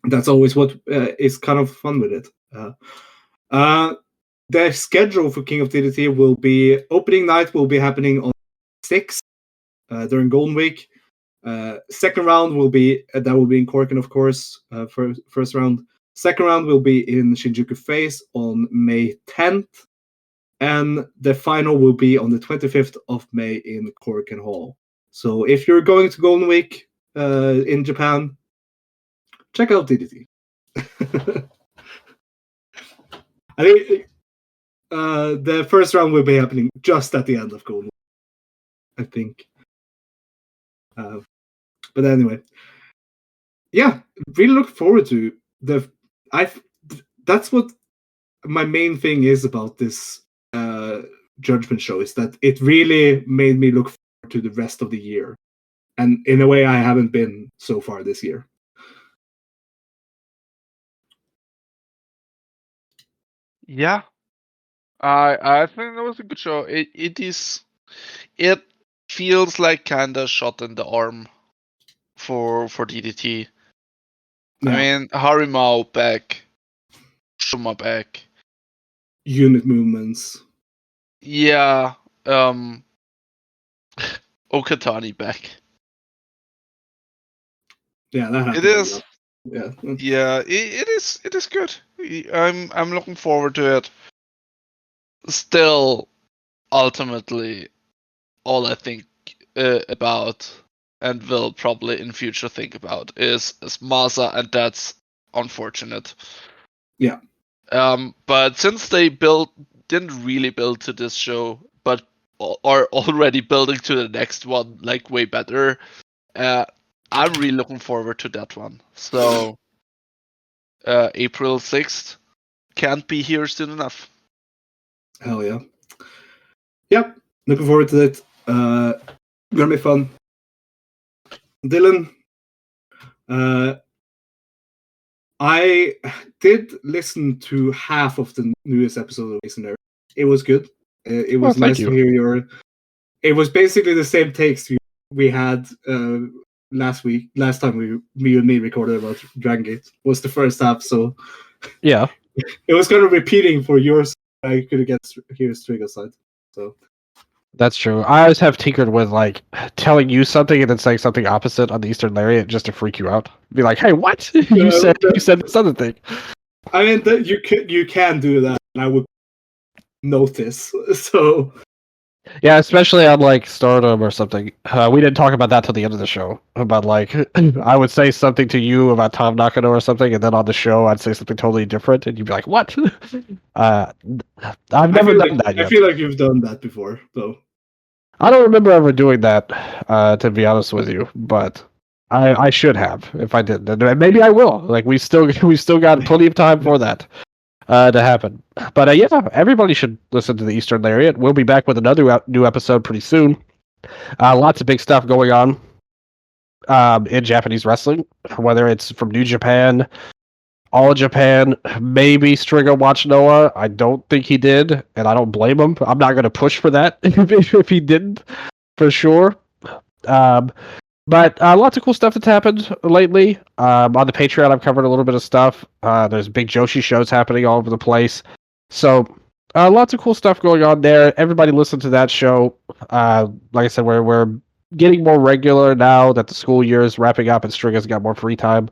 that's always what is kind of fun with it. The schedule for King of DDT will be opening night will be happening on 6 during Golden Week. Second round will be in Korakuen, of course. First round. Second round will be in Shinjuku Face on May 10th, and the final will be on the 25th of May in Korakuen Hall. So if you're going to Golden Week in Japan, check out DDT. I think the first round will be happening just at the end of Golden Week, I think. But anyway, yeah, really look forward to that's what my main thing is about this Judgment show is that it really made me look forward to the rest of the year, and in a way I haven't been so far this year. Yeah, I think that was a good show. It feels like kind of shot in the arm for DDT. Yeah. I mean, Harimau back, Shunma back. Unit movements. Yeah, Okatani back. Yeah, that It happened. is. Yeah. Yeah, it is good. I'm looking forward to it. Still, ultimately, all I think about and will probably in future think about is Masa, and that's unfortunate. Yeah. But since they didn't really build to this show, but are already building to the next one like way better, I'm really looking forward to that one. So April 6th can't be here soon enough. Hell yeah. Yep. Looking forward to it. Gonna be fun. Dylan, I did listen to half of the newest episode of Listener. It was good. It was nice to hear your. It was basically the same takes we had last time me and me recorded about Dragon Gate. Was the first half, so yeah, it was kind of repeating for yours. I could hear Striga's side, so. That's true. I always have tinkered with like telling you something and then saying something opposite on the Eastern Lariat just to freak you out. Be like, "Hey, what? you said this other thing." I mean, you can do that, and I would notice. So yeah, especially on like Stardom or something. We didn't talk about that till the end of the show. About like, I would say something to you about Tom Nakano or something, and then on the show I'd say something totally different, and you'd be like, "What?" I've never done that yet. I feel like you've done that before, though. I don't remember ever doing that, to be honest with you, but I should have if I did. And maybe I will. Like we still got plenty of time for that to happen. But yeah, everybody should listen to the Eastern Lariat. We'll be back with another new episode pretty soon. Lots of big stuff going on in Japanese wrestling, whether it's from New Japan, All Japan, maybe Stringer watched Noah. I don't think he did, and I don't blame him. I'm not going to push for that if he didn't, for sure. But lots of cool stuff that's happened lately. On the Patreon, I've covered a little bit of stuff. There's big Joshi shows happening all over the place. So lots of cool stuff going on there. Everybody listen to that show. Like I said, we're getting more regular now that the school year is wrapping up and Stringer's got more free time.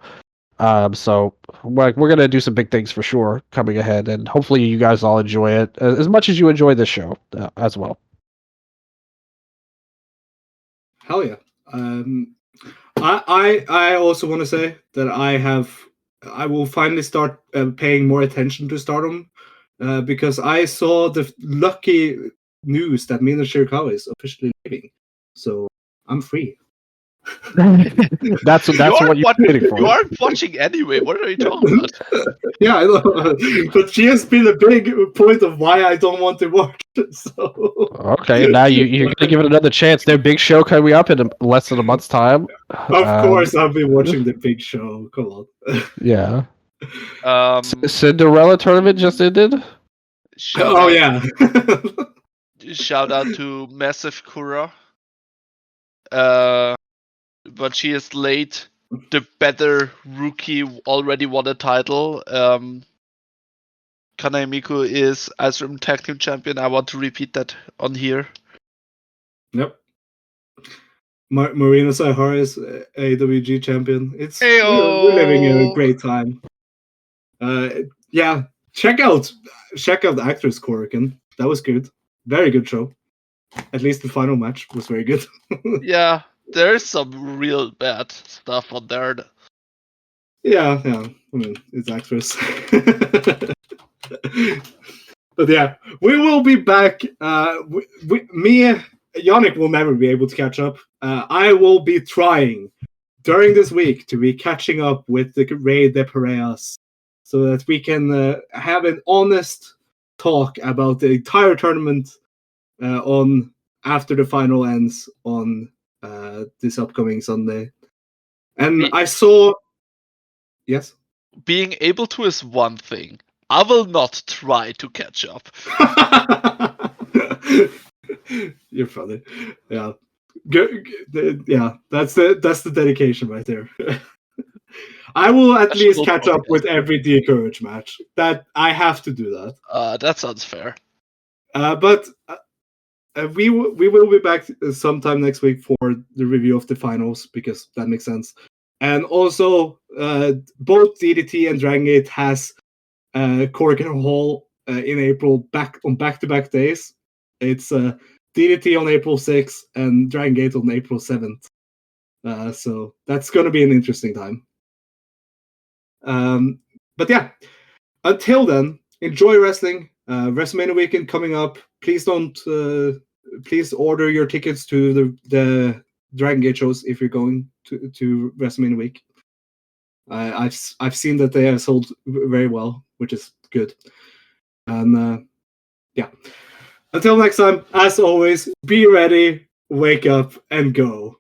So we're going to do some big things for sure coming ahead. And hopefully you guys all enjoy it as much as you enjoy this show as well. Hell yeah. I also want to say that I will finally start paying more attention to Stardom because I saw the lucky news that Mina Shirakawa is officially leaving, so I'm free. that's what you're waiting for. You aren't watching anyway. What are you talking about? Yeah, I know. But she has been a big point of why I don't want to watch. So okay, now you're gonna give it another chance. Their big show coming up in less than a month's time. Of course, I'll be watching the big show. Come on. Yeah. Cinderella tournament just ended. Shout out to Massive Kura. But she is late. The better rookie already won a title. Kanemiku is Ice Ribbon Tag Team Champion. I want to repeat that on here. Yep. Marina Saihara is AWG champion. We're living a great time. Yeah, check out the Actors Korakuen. That was good. Very good show. At least the final match was very good. Yeah, there's some real bad stuff on there. Yeah. I mean, it's Actress. But yeah, we will be back. Yannik will never be able to catch up. I will be trying during this week to be catching up with the Rey de Parejas so that we can have an honest talk about the entire tournament on after the final ends on this upcoming Sunday. And I saw, yes, being able to is one thing. I will not try to catch up. You're funny. Yeah. Yeah, that's the dedication right there. I will at least catch up with every Courage match. That I have to do that. That sounds fair. But we will be back sometime next week for the review of the finals because that makes sense. And also, both DDT and Dragon Gate has Korakuen Hall in April back-to-back days. It's DDT on April 6th and Dragon Gate on April 7th. So that's going to be an interesting time. But yeah, until then, enjoy wrestling. WrestleMania weekend coming up. Please order your tickets to the Dragon Gate shows if you're going to WrestleMania week. I've seen that they have sold very well, which is good. And yeah, until next time, as always, be ready, wake up, and go.